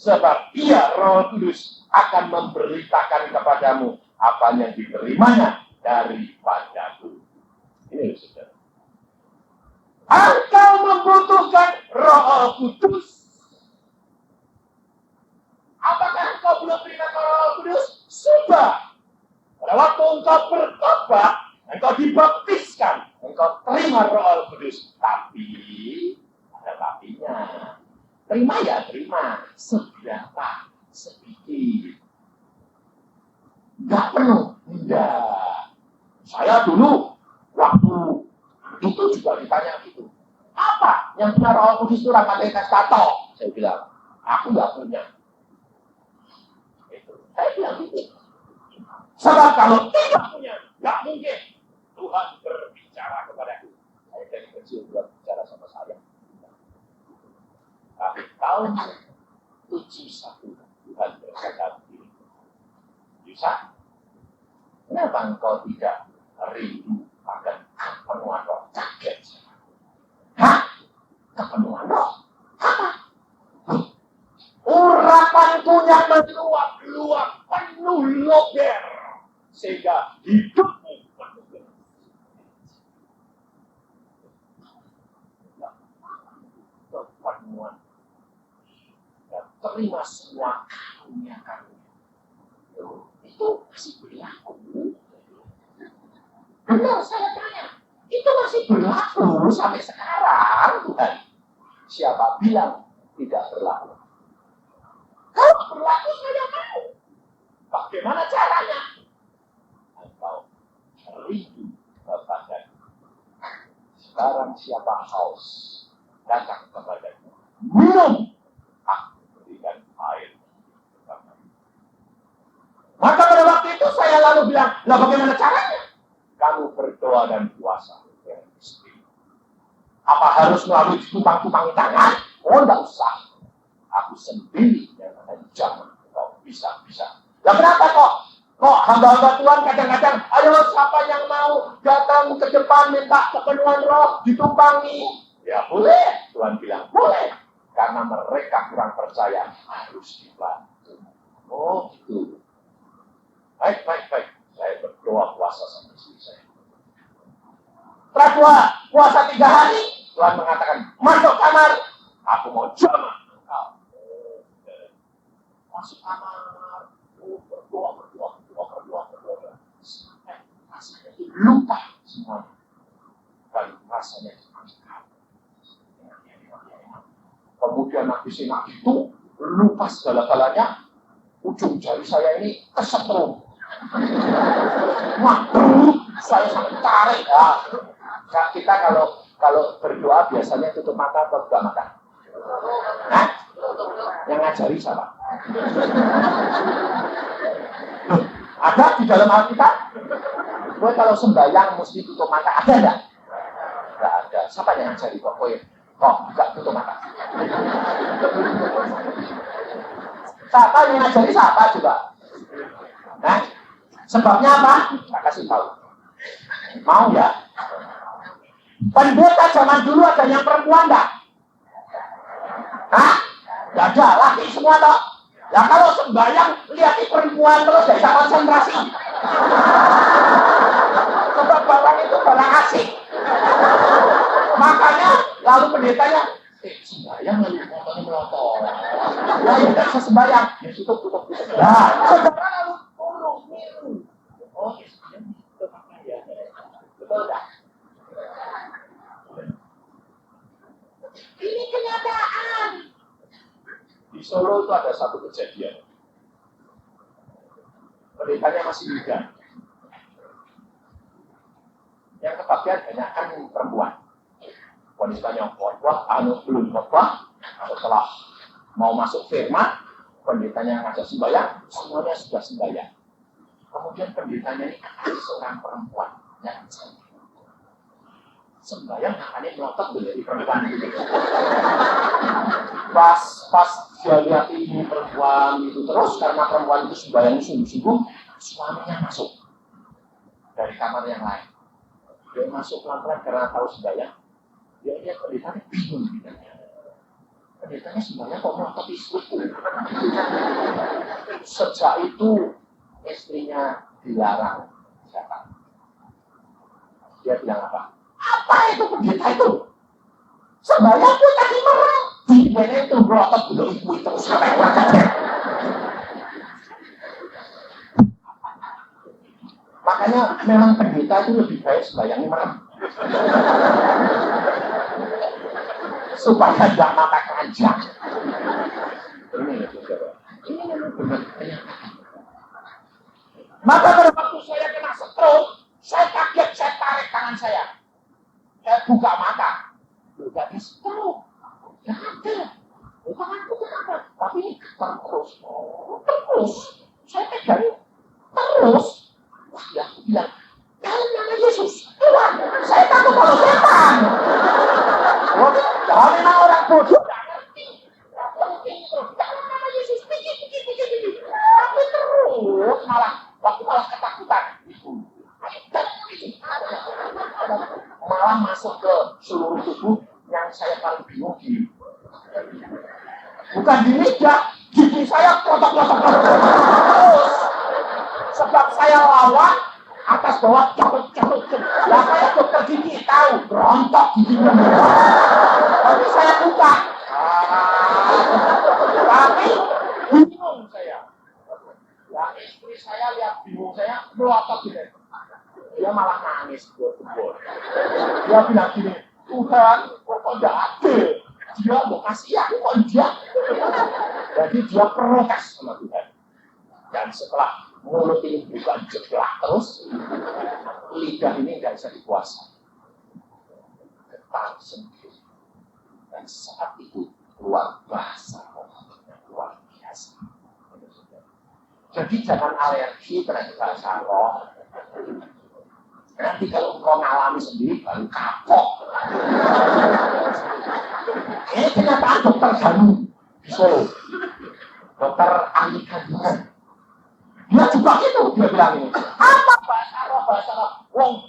Sebab ia, Roh Kudus, akan memberitakan kepadamu apa yang diterimanya daripadaku. Ini saudara. Engkau membutuhkan Roh Kudus. Apakah engkau belum terima Roh Kudus? Sudah. Pada waktu engkau bertobat, engkau dibaptiskan, engkau terima Roh Kudus. Tapi ada tapinya. Terima ya, terima. Seberapa? Sedikit. Enggak penuh. Enggak. Saya dulu waktu itu juga ditanya gitu. Apa yang punya Roh Kudus itu Ramadhan Tato? Saya bilang, aku enggak punya. Saya bilang gitu. Sebab kalau tidak punya, enggak mungkin Tuhan berbicara kepadaku. Saya dari kecil juga bicara sama saya. Tapi tahun 71 Tuhan berkata begini. Yusa, kenapa engkau tidak rindu akan penuhan roh kaget? kepenuhan roh. Apa? Urapanku yang meluap-luap penuh lober. Sehingga hidupmu penuh dengan kepenuhan. Dan terima semua karunia-karunia. Itu masih berlaku. Benar saya tanya. Itu masih berlaku sampai sekarang, Tuhan. Siapa bilang tidak berlaku? Kalau berlaku saya tahu. Bagaimana caranya? Engkau rindu kepadaku. Sekarang siapa haus? Datang kepadaku. Minum. Aku berikan air. Maka pada waktu itu saya lalu bilang, lah bagaimana caranya? Kamu berdoa dan puasa. Apa harus melalui tupang-tupangi tangan? Oh, enggak usah. Aku sendiri yang akan jamin kau bisa-bisa. Lah kenapa kok hamba-hamba Tuhan kadang-kadang, ayo siapa yang mau datang ke depan minta kepenuhan roh ditumpangi? Ya boleh. Tuhan bilang boleh. Karena mereka kurang percaya harus dibantu. Oh gitu. Baik. Saya berdoa puasa sama istri saya. Setelah puasa 3 hari, Tuhan mengatakan, masuk kamar. Aku mau jamah. Masuk kamar. Berdoa. Sampai rasanya lupa semuanya. Dan rasanya diangkat. Kemudian habisin itu, lupa segala-galanya. Ujung jari saya ini kesetrum. Waduh, saya sampai tarik. Ya. Kita kalau berdoa biasanya tutup mata atau buka mata? Hah? Yang ngajari siapa? Ada di dalam Alkitab? Gue kalau sembahyang mesti tutup mata, ada enggak? Enggak ada. Siapa yang ngajari kok? Kok buka tutup mata? Siapa yang ngajari siapa juga? Nah, sebabnya apa? Tak kasih tahu. Mau ya? Pendeta zaman dulu ada yang perempuan enggak? Hah? Enggak ada, laki semua toh. Ya kalau sembahyang lihat perempuan terus gak bisa konsentrasi. Sebab barang itu barang asik. Makanya lalu pendetanya, sembahyang lalu ngomongin melotot. Nah, ya gak bisa sembahyang. Ya tutup. Nah, saudara lalu turun, miru. Oh, itu apa ya? Betul gak? Ini kenyataan. Di Solo itu ada satu kejadian. Pendetanya masih muda. Yang kebagian banyak kan perempuan. Wanitanya belum khotbah. Setelah mau masuk firman, pendetanya ngajak sembahyang, semuanya sudah sembahyang. Kemudian pendetanya ini ada seorang perempuan yang cantik. Sembahyang makanya melotot dari perempuan itu. Pas dia lihat ini perempuan itu terus, karena perempuan itu sembahyang sungguh-sungguh, suaminya masuk dari kamar yang lain. Dia masuk pelan-pelan karena tahu sembahyang. Dia lihat pendetanya bingung. Pendetanya sembahyang kok melotot istriku. Sejak itu istrinya dilarang datang. Dia bilang apa? Apa itu pendeta itu? Sembahyangku tadi merang. Dia itu melotot dulu ibu itu sampai wajahnya. Makanya memang pendeta itu lebih baik sembahyangnya merem. Supaya tidak mata keranjang. Ini memang benar kenyataan. Maka pada waktu saya kena stroke, saya kaget, saya tarik tangan saya. Saya buka mata. Tidak ada stroke. Tidak ada. Tanganku kenapa? Tapi ini terus. Saya pegang terus. Wah, ya aku bilang, dalam nama Yesus, Tuhan, saya takut kalau setan. Kalau memang orang bodoh, tidak ngerti. Dalam nama Yesus, pikir. Tapi terus malah ketakutan. Malah masuk ke seluruh tubuh yang saya paling bingung Bukan di lidah, gigi saya klotok-klotok terus. Sebab saya lawan, atas bawah cabut. Lah saya dokter gigi tahu, rontok giginya. Tapi saya buka. Tapi bingung saya. Lah istri saya lihat bingung saya, melotot gitu. Dia malah nangis bor-bor. Dia bilang gini, Tuhan, kok enggak adil? Dia mau kasih aku kok enggak? Jadi dia protes sama Tuhan. Dan setelah mulut ini bukan jeblak terus, lidah ini nggak bisa dikuasai. Getar sendiri. Dan saat itu keluar bahasa yang luar biasa. Jadi jangan alergi terhadap bahasa roh. Nanti kalau engkau ngalami sendiri baru kapok. Ini kenyataan dokter Ganu di Solo. Dokter ahli kandungan. Dia juga gitu, dia bilang ini. Apa bahasa roh?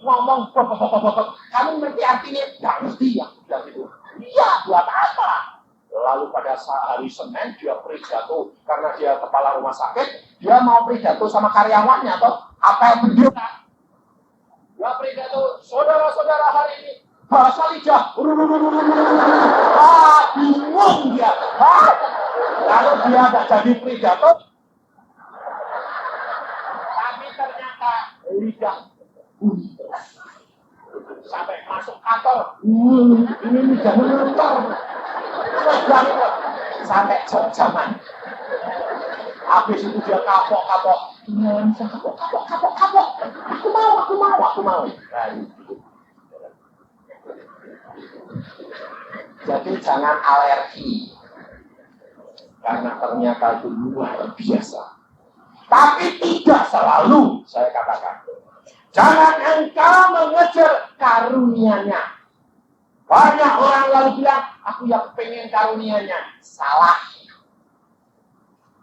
Ngomong, kamu ngerti artinya? Nggak ngerti ya, bilang gitu. Iya, buat apa? Lalu pada hari Senin dia pidato karena dia kepala rumah sakit, dia mau pidato sama karyawannya atau apa yang bendera. Dia pidato, saudara-saudara hari ini bahasa lidah. Bingung dia. Lalu dia nggak jadi pidato. Tapi ternyata lidah sampai masuk kantor. Ini lidah ngelutar. Sampai jam-jaman. Habis itu dia kapok. Kapok. Aku mau. Jadi jangan alergi. Karena ternyata itu luar biasa. Tapi tidak selalu, saya katakan. Jangan engkau mengejar karunia-Nya. Banyak orang lalu bilang, aku yang pengen karunia-Nya. Salah.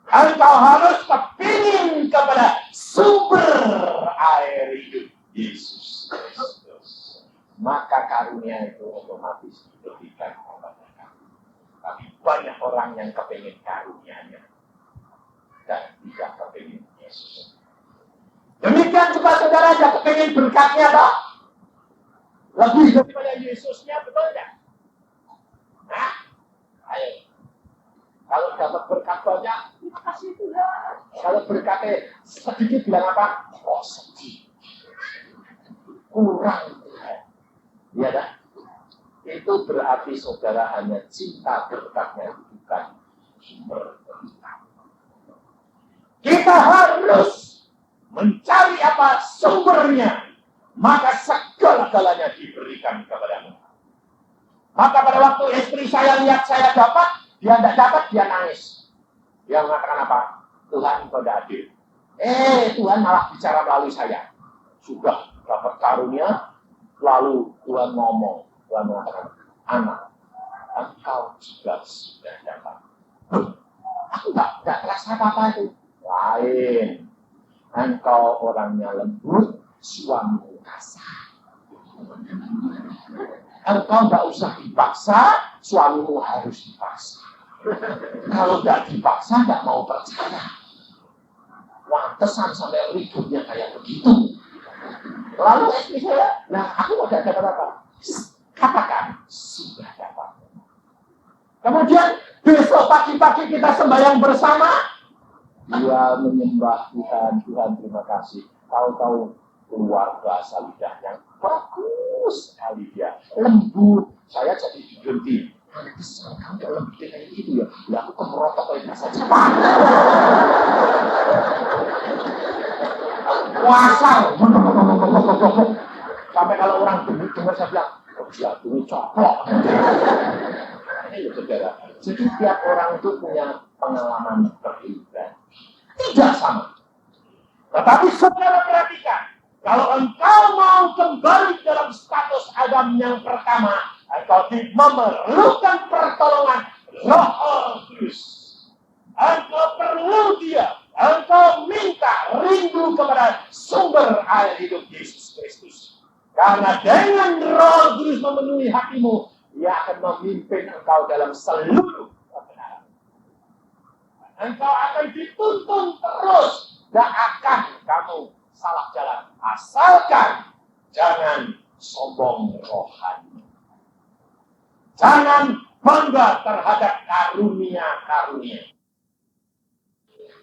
Engkau harus kepingin kepada sumber air hidup Yesus Kristus. Maka karunia itu otomatis diberikan kepada kamu. Tapi banyak orang yang kepingin karunia-Nya dan tidak kepingin Yesus. Demikian juga saudara yang kepingin berkatnya, toh? Lebih daripada Yesusnya, betul tidak? Nah, ayo. Kalau dapat berkat banyak, terima kasih Tuhan. Kalau berkatnya sedikit, bilang apa? Oh, sedikit. Kurang Tuhan. Iya dah. Itu berarti saudara hanya cinta berkatnya, bukan sumber berkat. Kita harus mencari apa sumbernya. Maka segala-galanya diberikan kepadamu. Maka pada waktu istri saya lihat saya dapat, dia tidak dapat, dia nangis. Dia mengatakan apa? Tuhan kau tidak adil. Tuhan malah bicara melalui saya. Sudah dapat karunia, lalu Tuhan ngomong. Tuhan mengatakan, anak, engkau juga sudah dapat. Aku tidak terasa apa-apa itu. Lain. Engkau orangnya lembut, suamimu kasar. Engkau tidak usah dipaksa, suamimu harus dipaksa. Kalau tidak dipaksa, tidak mau percaya. Wantesan sampai ributnya kayak begitu. Lalu istri saya, aku mau dapat apa? Katakan, sudah dapat. Kemudian besok pagi-pagi kita sembahyang bersama. Dia menyembah Tuhan terima kasih. Tahu-tahu keluar bahasa lidahnya bagus sekali dia, lembut. Saya jadi berhenti. Pantesan kamu gak lembut kayak gitu ya. Ya aku kemerotok kayak bahasa Jepang. Wasar. Sampai kalau orang dengar saya bilang, dia ini coplok. Ini saudara. Jadi tiap orang itu punya pengalaman berbeda. Tidak sama. Tetapi saudara perhatikan, kalau engkau mau kembali dalam status Adam yang pertama, engkau memerlukan pertolongan Roh Kudus. Engkau perlu dia. Engkau minta rindu kepada sumber air hidup Yesus Kristus. Karena dengan Roh Kudus memenuhi hatimu, Dia akan memimpin engkau dalam seluruh kebenaran. Engkau akan dituntun terus. Dan akan kamu salah jalan. Asalkan jangan sombong rohani. Jangan bangga terhadap karunia-karunia.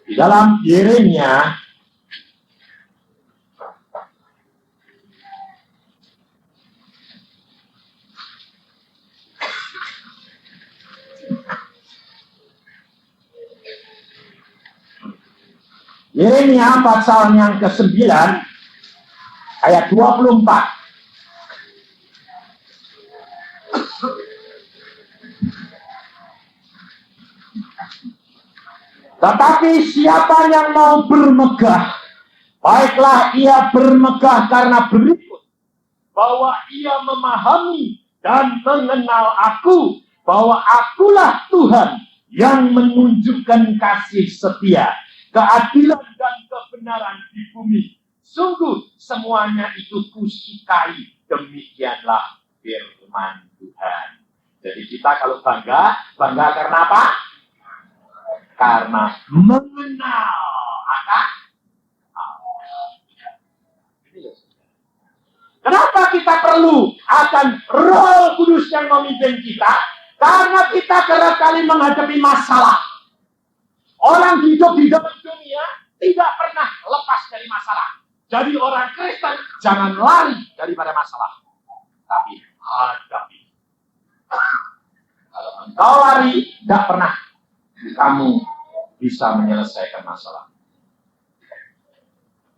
Di dalam Yeremia pasal yang ke-9 ayat 24. Tetapi siapa yang mau bermegah, baiklah ia bermegah karena berikut, bahwa ia memahami dan mengenal aku, bahwa akulah Tuhan yang menunjukkan kasih setia, keadilan dan kebenaran di bumi. Sungguh semuanya itu kusukai. Demikianlah firman Tuhan. Jadi kita kalau bangga karena apa? Karena mengenal akan Allah. Kenapa kita perlu akan Roh Kudus yang memimpin kita? Karena kita kerap kali menghadapi masalah. Orang hidup di dalam dunia tidak pernah lepas dari masalah. Jadi orang Kristen jangan lari daripada masalah, tapi hadapi. Kalau engkau lari, tidak pernah kamu bisa menyelesaikan masalah.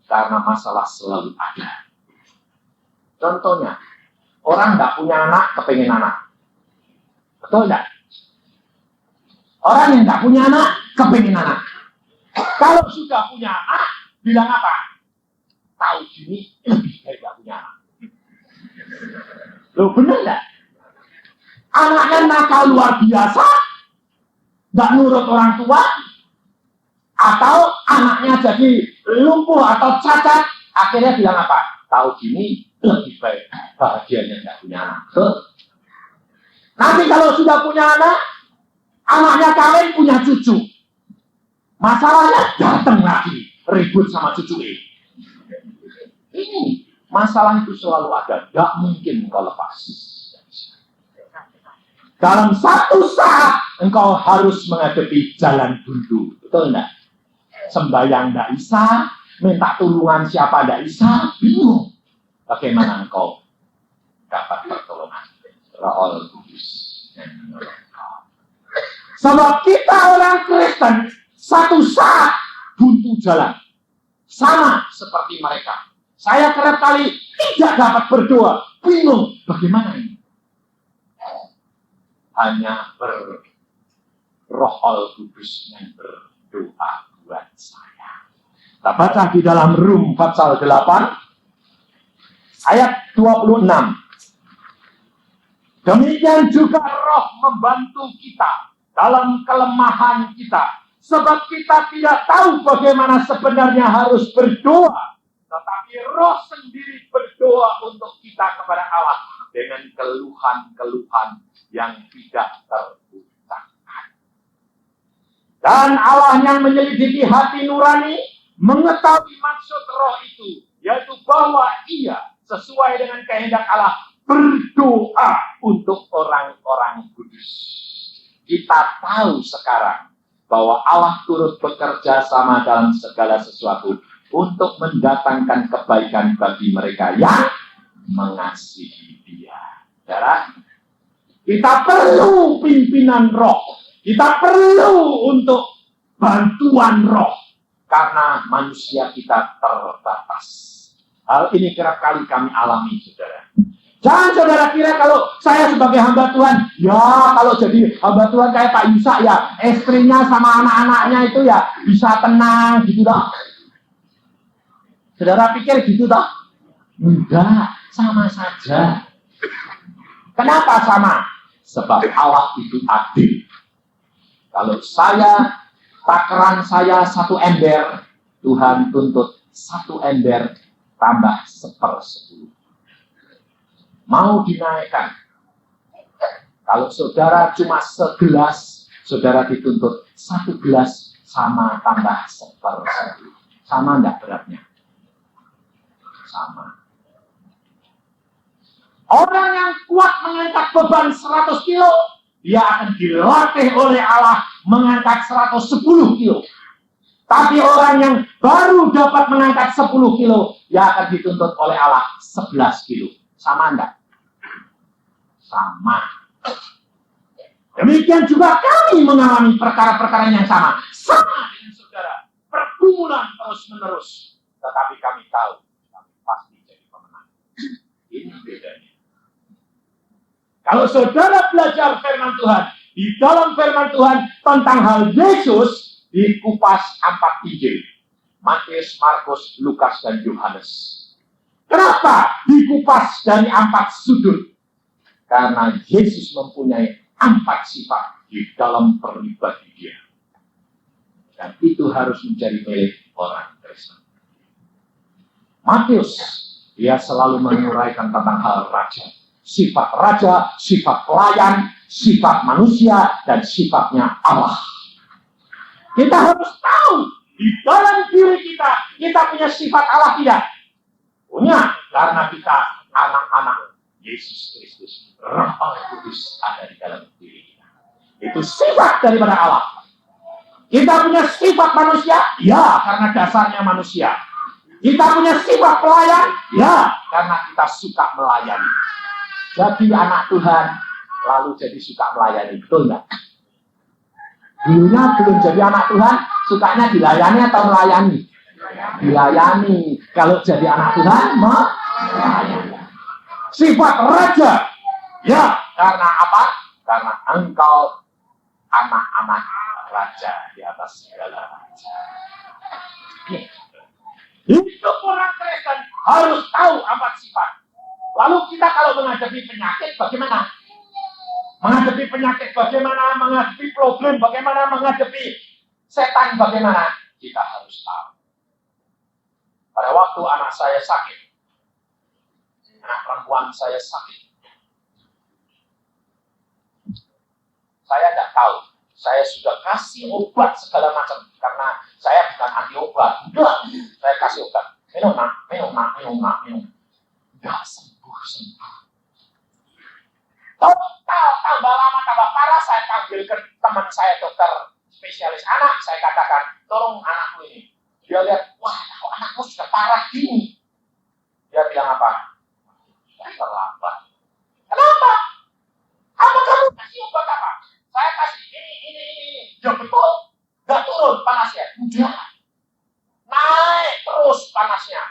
Karena masalah selalu ada. Contohnya, orang tidak punya anak, kepengen anak. Betul tidak? Orang yang tidak punya anak, kepengen anak. Kalau sudah punya anak, bilang apa? Tahu gini, lebih baik tidak punya anak. Loh, benar tidak? Anaknya nakal luar biasa, tidak nurut orang tua, atau anaknya jadi lumpuh atau cacat, akhirnya bilang apa? Tahu gini, lebih baik bahagianya tidak punya anak. Betul? Nanti kalau sudah punya anak, anaknya kawin punya cucu. Masalahnya datang lagi, ribut sama cucu ini. Ini masalah itu selalu ada, tidak mungkin kau lepas. Dalam satu saat engkau harus menghadapi jalan buntu, betul enggak? Sembahyang tidak bisa, minta tulungan siapa tidak bisa, bingung. Bagaimana engkau dapat pertolongan? Roh Kudus yang menolong engkau. Sebab kita orang Kristen satu saat buntu jalan, sama seperti mereka. Saya kerap kali tidak dapat berdoa, bingung bagaimana ini. Hanya Roh Kudus yang berdoa buat saya. Kita baca di dalam Rum pasal 8 ayat 26. Demikian juga Roh membantu kita dalam kelemahan kita, sebab kita tidak tahu bagaimana sebenarnya harus berdoa, tetapi Roh sendiri berdoa untuk kita kepada Allah dengan keluhan-keluhan yang tidak terucapkan. Dan Allah yang menyelidiki hati nurani mengetahui maksud Roh itu, yaitu bahwa Ia sesuai dengan kehendak Allah berdoa untuk orang-orang kudus. Kita tahu sekarang bahwa Allah turut bekerja sama dalam segala sesuatu untuk mendatangkan kebaikan bagi mereka yang mengasihi Dia. Saudara, kita perlu pimpinan Roh. Kita perlu untuk bantuan Roh. Karena manusia kita terbatas. Hal ini kerap kali kami alami, saudara. Jangan saudara kira kalau saya sebagai hamba Tuhan, ya kalau jadi hamba Tuhan kayak Pak Yusak ya, istrinya sama anak-anaknya itu ya bisa tenang gitu toh. Saudara pikir gitu toh? Enggak, sama saja. Kenapa sama? Sebab Allah itu adil. Kalau takaran saya 1 ember, Tuhan tuntut 1 ember tambah 1/10. Mau dinaikkan. Kalau saudara cuma segelas, saudara dituntut 1 gelas sama tambah 1/10. Sama enggak beratnya? Sama. Orang yang kuat mengangkat beban 100 kilo, dia akan dilatih oleh Allah mengangkat 110 kilo. Tapi orang yang baru dapat mengangkat 10 kilo, dia akan dituntut oleh Allah 11 kilo. Sama enggak? Sama. Demikian juga kami mengalami perkara-perkara yang sama. Sama dengan saudara. Pergumulan terus-menerus. Tetapi kami tahu, kami pasti jadi pemenang. Ini bedanya. Kalau saudara belajar firman Tuhan, di dalam firman Tuhan tentang hal Yesus, dikupas 4 Injil. Matius, Markus, Lukas, dan Yohanes. Kenapa dikupas dari 4 sudut? Karena Yesus mempunyai 4 sifat di dalam pribadi dia. Dan itu harus menjadi milik orang Kristen. Matius, dia selalu menguraikan tentang hal raja. Sifat raja, sifat pelayan, sifat manusia, dan sifatnya Allah. Kita harus tahu, di dalam diri kita punya sifat Allah tidak? Punya, karena kita anak-anak Yesus Kristus. Roh Allah Kudus ada di dalam diri kita. Itu sifat daripada Allah. Kita punya sifat manusia? Ya, karena dasarnya manusia. Kita punya sifat pelayan? Ya, karena kita suka melayani. Jadi anak Tuhan, lalu jadi suka melayani. Betul nggak? Dulunya belum jadi anak Tuhan, sukanya dilayani atau melayani? Dilayani. Kalau jadi anak Tuhan, melayani. Sifat raja. Ya, karena apa? Karena engkau anak-anak raja di atas segala raja. Hidup orang Kristen harus tahu 4 sifat. Lalu kita kalau menghadapi penyakit bagaimana? Menghadapi penyakit bagaimana? Menghadapi problem bagaimana? Menghadapi setan bagaimana? Kita harus tahu. Pada waktu anak saya sakit, anak perempuan saya sakit, saya tidak tahu. Saya sudah kasih obat segala macam. Karena saya bukan anti obat. Enggak. Saya kasih obat. Minum. Enggak sembuh. Total, tambah lama, tambah parah. Saya panggil ke teman saya, dokter spesialis anak. Saya katakan, tolong anakku ini. Dia lihat, wah kok anakku sudah parah gini. Dia bilang apa? Sudah terlambat. Kenapa? Apa kamu kasih obat apa? Saya kasih ini. Ya betul. Gak turun panasnya. Udah. Naik terus panasnya.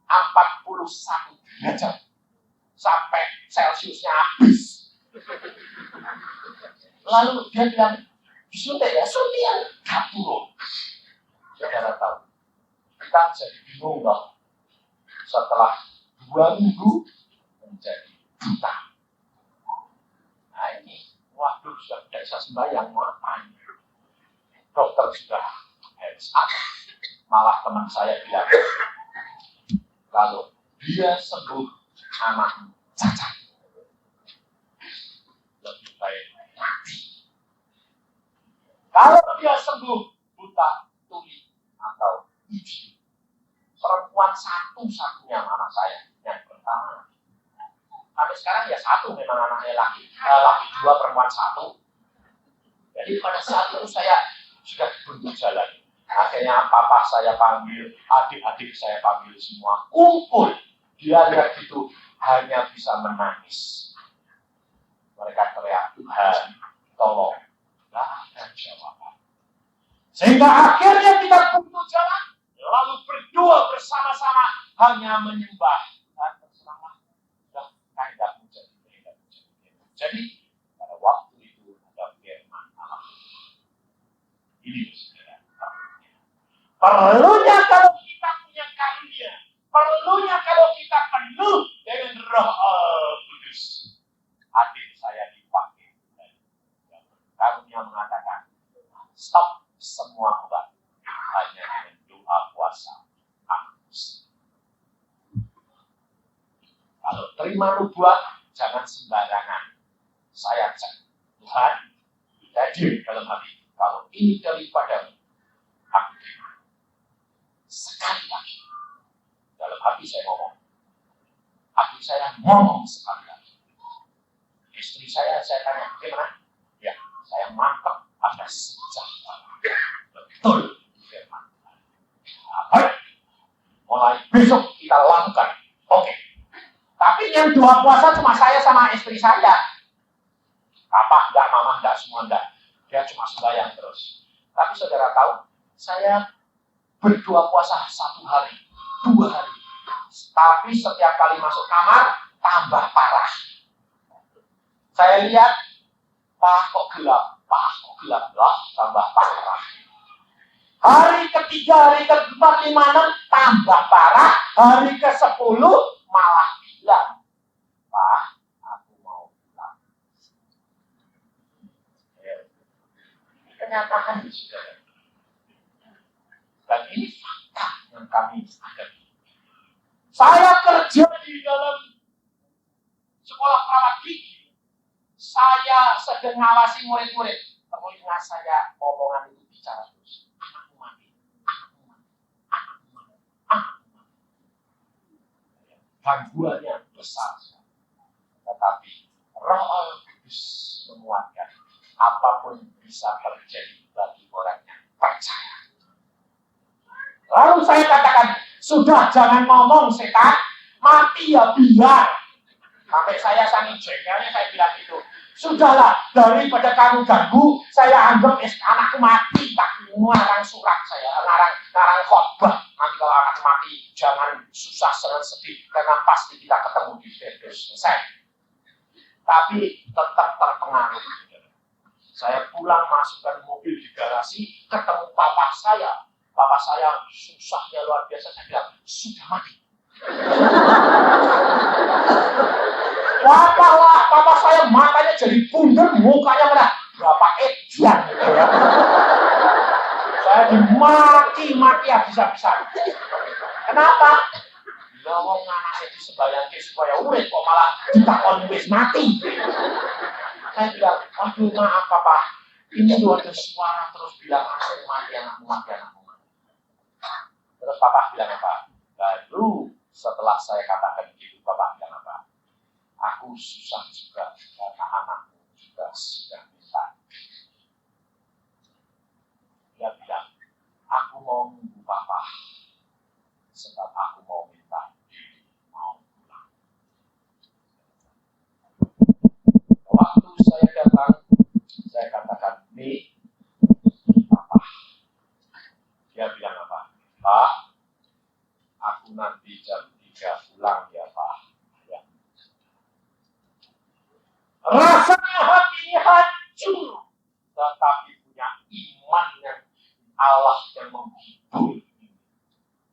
41 derajat. Sampai Celsiusnya habis. Lalu dia bilang, disuntik ya? Suntian. Gak turun. Saudara tahu. Kita jadi bingung loh. Setelah 2 minggu menjadi buta. Nah ini, waduh sudah tidak bisa sembahyang, mau ngapain? Dokter sudah hands up. Malah teman saya bilang, kalau dia sembuh anak cacat, lebih baik mati. Kalau dia sembuh buta, tuli, atau bisu, perempuan satu-satunya anak saya yang pertama. Sampai sekarang ya 1 memang anaknya laki 2, perempuan 1. Jadi pada saat itu saya sudah buntu jalan. Akhirnya papa saya panggil, adik-adik saya panggil semua, kumpul. Dia lihat itu hanya bisa menangis. Mereka teriak, Tuhan, tolong. Tidak ada jawaban. Sehingga akhirnya kita buntu jalan, lalu berdoa bersama-sama, hanya menyembah. Dan terserahlah, sudah tidak menjadi. Jadi, pada waktu itu ada firman Allah. Ini saudara. Perlunya kalau kita punya karunia, perlunya kalau kita penuh dengan Roh Kudus. Adik saya dipakai. Karunia mengatakan, stop semua obat. Hanya dengan doa puasa. Kalau terima nubuat, jangan sembarangan. Saya cek, Tuhan, hadir dalam hati. Kalau ini daripadamu, sekali lagi. Dalam hati saya ngomong. Hati saya ngomong sekali lagi. Istri saya tanya, gimana? Ya, saya mantap ada sejahtera. Betul, firman. Baik, mulai besok kita lakukan. Oke. Tapi yang doa puasa cuma saya sama istri saya. Papa enggak, mama enggak, semua enggak. Dia cuma sembahyang terus. Tapi saudara tahu, saya berdoa puasa 1 hari, 2 hari. Tapi setiap kali masuk kamar, tambah parah. Saya lihat, Pak kok gelap lah, tambah parah. Hari ketiga, hari keempat, 5, 6, tambah parah. Hari ke-10, malah bilang, Pak, aku mau pulang. Kenyataan di saudara. Dan ini fakta yang kami hadapi. Saya kerja di dalam sekolah perawat gigi. Saya sedang ngawasi murid-murid. Telinga saya omongan itu bicara terus. Anakmu mati. Gangguannya besar. Tetapi Roh Kudus menguatkan. Apapun bisa terjadi bagi orang yang percaya. Lalu saya katakan, sudah jangan ngomong setan, mati ya biar. Sampai saya sangi jengkelnya saya bilang gitu. Sudahlah, daripada kamu ganggu, saya anggap anakku mati, tak ngarang surat saya, ngarang khotbah. Nanti kalau anak mati, jangan susah, jangan sedih, karena pasti kita ketemu di Firdaus. Selesai. Tapi tetap terpengaruh. Saya pulang masukkan mobil di garasi, ketemu papa saya. Papa saya susahnya luar biasa, saya bilang, sudah mati. Papa saya matanya jadi bundar, mukanya merah. Berapa edian gitu ya. Saya dimaki-maki habis-habisan. Kenapa? Lawang anaknya disembayangke supaya urip kok malah ditakoni wis mati. Saya bilang, aduh maaf papa, ini tuh ada suara terus bilang aku mati, anakmu mati. Terus papa bilang apa? Baru setelah saya katakan begitu, papa bilang apa? Aku susah juga karena anakmu juga sudah minta. Dia bilang, aku mau nunggu papa sebab aku mau minta mau pulang. Waktu saya datang, saya katakan, nih, papa. Dia bilang apa? Pak, aku nanti jam 3 pulang ya Pak. Ya. Rasanya hati ini hancur. Tetapi punya iman yang Allah yang menghibur.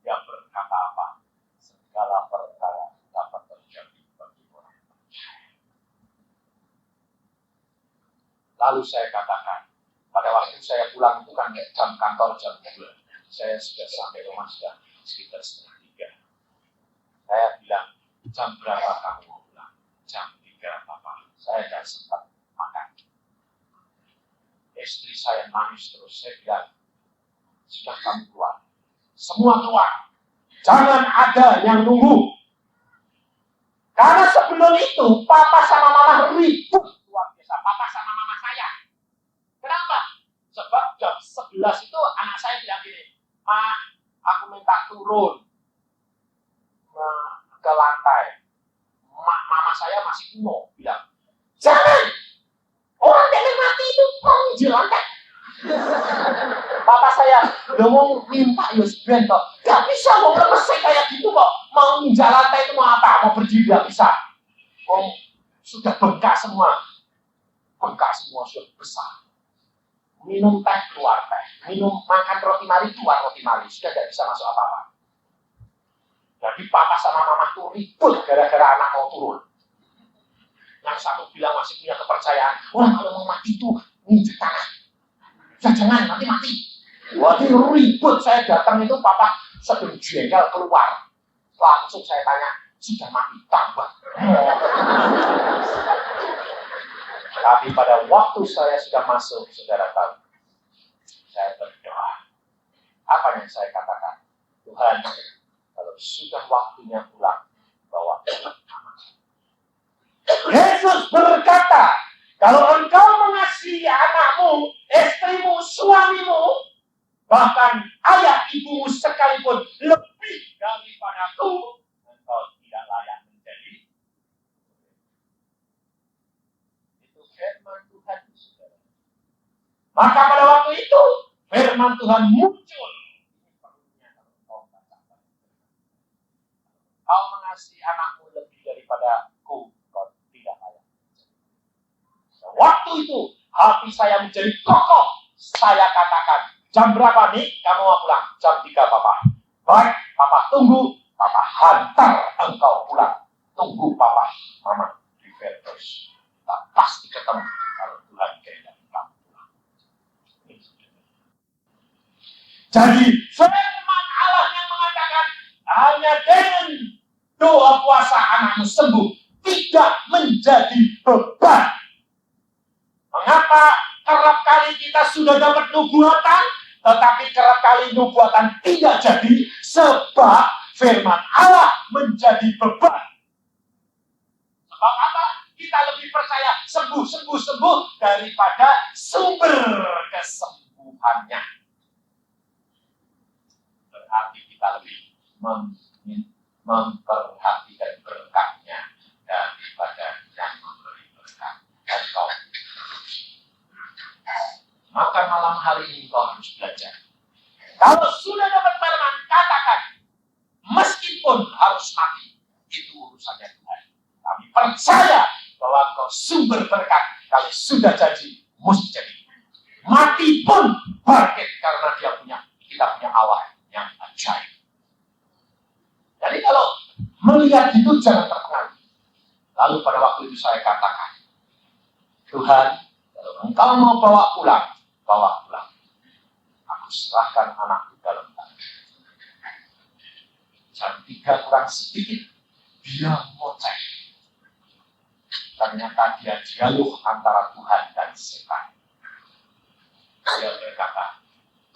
Dia berkata apa? Segala perkara dapat terjadi bagi orang percaya. Lalu saya katakan, pada waktu saya pulang itu kan jam kantor jam 2. Saya sudah sampai rumah sudah sekitar 2:30. Saya bilang, jam berapa kamu mau pulang? Jam 3 papa. Saya tidak sempat makan. Istri saya nangis terus. Saya bilang, sudah kamu keluar. Semua keluar. Jangan ada yang nunggu. Karena sebelum itu, papa sama mama ribut luar biasa. Papa sama mama saya. Kenapa? Sebab jam 11 itu anak saya bilang gini, Ma, aku minta turun ke lantai. Mama saya masih kuno, bilang, jangan! Orang yang mati itu mau di lantai. Papa saya, lo mau minta Yus Bento. Gak bisa, mau lemesek kayak gitu kok. Mau ninja lantai itu mau apa? Mau berdiri gak bisa. Oh, sudah bengkak semua. Bengkak semua sudah besar. Minum teh keluar teh, makan roti mari keluar roti mari, sudah tidak bisa masuk apa-apa. Jadi papa sama mama tuh ribut gara-gara anak mau turun. Yang satu bilang masih punya kepercayaan, wah kalau mau mati tuh nginjek tanah, jangan nanti mati. Waktu ribut saya datang itu papa sedang jengkel keluar, langsung saya tanya, sudah mati tambah. Tapi pada waktu saya sudah masuk, saudara tahu, saya berdoa. Apa yang saya katakan? Tuhan, kalau sudah waktunya pulang, bawa pulang. Yesus berkata, kalau engkau mengasihi anakmu, istrimu, suamimu, bahkan ayah ibumu sekalipun lebih daripadaku, engkau tidak layak menjadi. Itu firman Tuhan, saudara. Maka pada waktu itu, firman Tuhan muncul. Kau mengasihi anakmu lebih daripadaku, kau tidak layak. Waktu itu, hati saya menjadi kokoh. Saya katakan, jam berapa nih kamu mau pulang? Jam 3, Papa. Baik, Papa tunggu. Papa hantar engkau pulang. Tunggu Papa, Mama di Vertus. Tak pasti ketemu kalau Tuhan kehendaki kamu pulang. Jadi, firman Allah yang mengatakan, hanya dengan doa puasa anakmu sembuh, tidak menjadi beban. Mengapa kerap kali kita sudah dapat nubuatan, tetapi kerap kali nubuatan tidak jadi, sebab firman Allah menjadi beban. Sebab apa? Kita lebih percaya sembuh daripada sumber kesembuhannya. Berarti kita lebih memperhatikan berkatnya daripada yang memberi berkat. Dan kau, maka malam hari ini kau harus belajar. Kalau sudah dapat firman, katakan, meskipun harus mati, itu urusannya Tuhan. Kami percaya bahwa kau sumber berkat. Kalau sudah janji, mesti jadi. Mati pun bangkit karena kita punya Allah yang ajaib. Jadi kalau melihat itu jangan terpengaruh. Lalu pada waktu itu saya katakan, Tuhan, kalau engkau mau bawa pulang. Aku serahkan anakku dalam tangan. Jam 3 kurang sedikit, dia ngoceh. Ternyata dia dialog antara Tuhan dan setan. Dia berkata,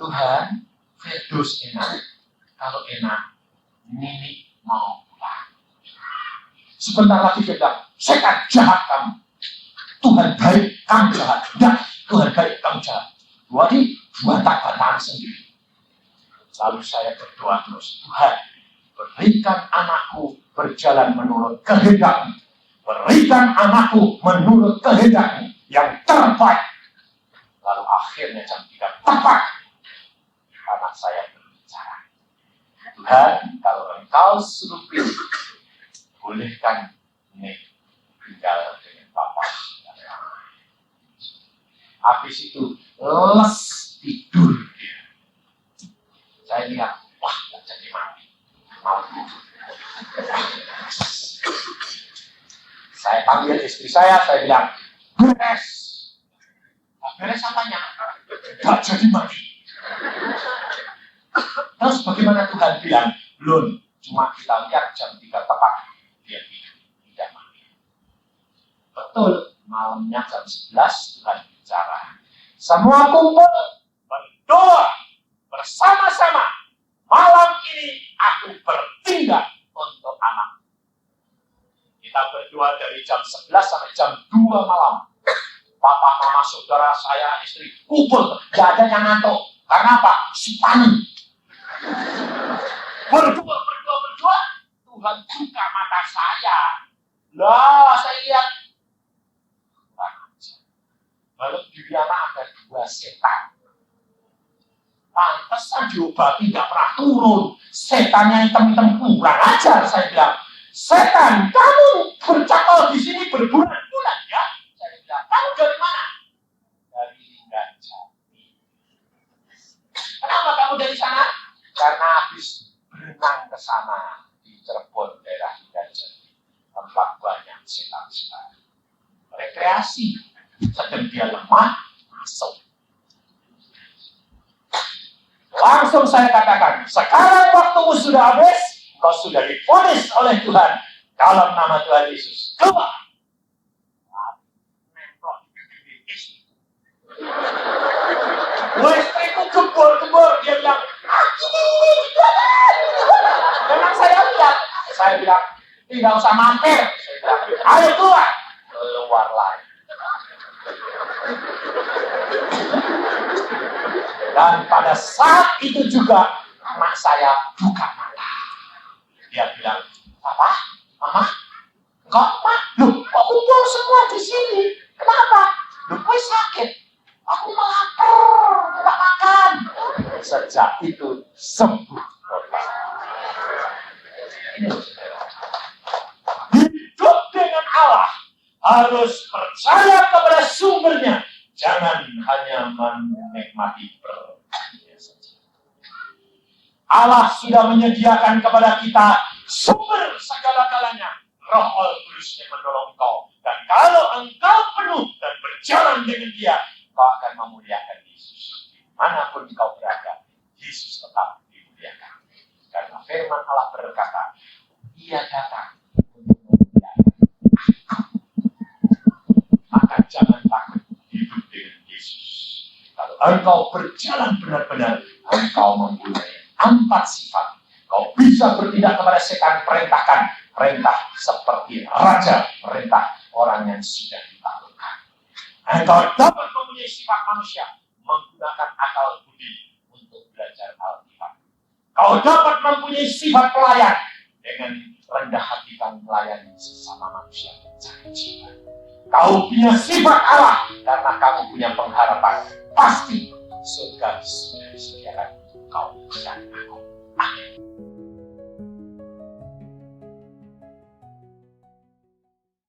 Tuhan, Firdaus enak. Kalau enak, Nini mau pulang. Sebentar lagi dia bilang, setan jahat kamu. Tuhan baik, kamu jahat. Enggak, Tuhan baik, kamu jahat. Jadi, bantah-bantahan sendiri. Lalu saya berdoa terus, Tuhan, berikan anakku berjalan menurut kehendak-Mu. Berikan anakku menurut kehendak-Mu yang terbaik. Lalu akhirnya jam 3 tepat anak saya berbicara. Tuhan, kalau engkau suruh pilih, bolehkan Nek tinggal dengan Papa. Habis itu les tidur dia. Saya lihat, wah, gak jadi mati. Mau tidur. Saya panggil istri saya bilang, beres. Nah, beres apanya? Gak jadi mati. Terus bagaimana Tuhan bilang, belum, cuma kita lihat jam 3 tepat, dia tidur, tidak mati. Betul, malamnya jam 11 Tuhan bicara. Semua kumpul, berdoa, bersama-sama. Malam ini aku bertindak untuk anak. Kita berdoa dari jam 11 sampai jam 2 malam. Papa, mama, saudara, saya, istri, kumpul, gak ada yang ngantuk. Karena apa? Panik. Berdoa, Tuhan buka mata saya. Lah, saya lihat. Lalu di anak ada 2 setan. Pantesan diobati gak pernah turun. Setannya hitam-hitam kurang ajar, saya bilang. Setan, kamu bercakap di sini berbulan-bulan ya? Saya bilang, kamu dari mana? Dari Linggarjati. Kenapa kamu dari sana? Karena habis berenang ke sana di Cirebon, daerah Linggarjati. Tempat banyak setan-setan. Rekreasi. Sedang dia lemah, masuk. Langsung saya katakan, sekarang waktumu sudah habis, kau sudah divonis oleh Tuhan dalam nama Tuhan Yesus. Keluar. Istriku gembor-gembor, dia bilang, saya bilang, tidak usah mampir. Saya bilang, ayo keluar. Keluar lagi. Dan pada saat itu juga anak saya buka mata. Dia bilang, Papa, Mama, enggak apa? Loh, kok kumpul semua di sini? Kenapa? Loh, kok sakit? Aku lapar, enggak makan. Sejak itu sembuh. Hidup dengan Allah harus percaya kepada sumbernya. Jangan hanya menikmati berkatnya saja. Allah sudah menyediakan kepada kita sumber segala-galanya. Roh Kudus yang menolong engkau. Dan kalau engkau penuh dan berjalan dengan Dia, engkau akan memuliakan Yesus. Dimanapun engkau berada, Yesus tetap dimuliakan. Karena firman Allah berkata, Ia datang untuk memuliakan aku. Maka jangan takut hidup dengan Yesus. Kalau engkau berjalan benar-benar, engkau mempunyai 4 sifat. Kau bisa bertindak kepada setan, perintahkan. Perintah seperti raja, perintah orang yang sudah ditaklukkan. Engkau dapat mempunyai sifat manusia, menggunakan akal budi untuk belajar Alkitab. Kau dapat mempunyai sifat pelayan, dengan rendah hati kau melayani sesama manusia. Jangan jiwa. Kau punya sifat Allah, karena kamu punya pengharapan. Pasti surga sudah disediakan kau dan aku. Amin.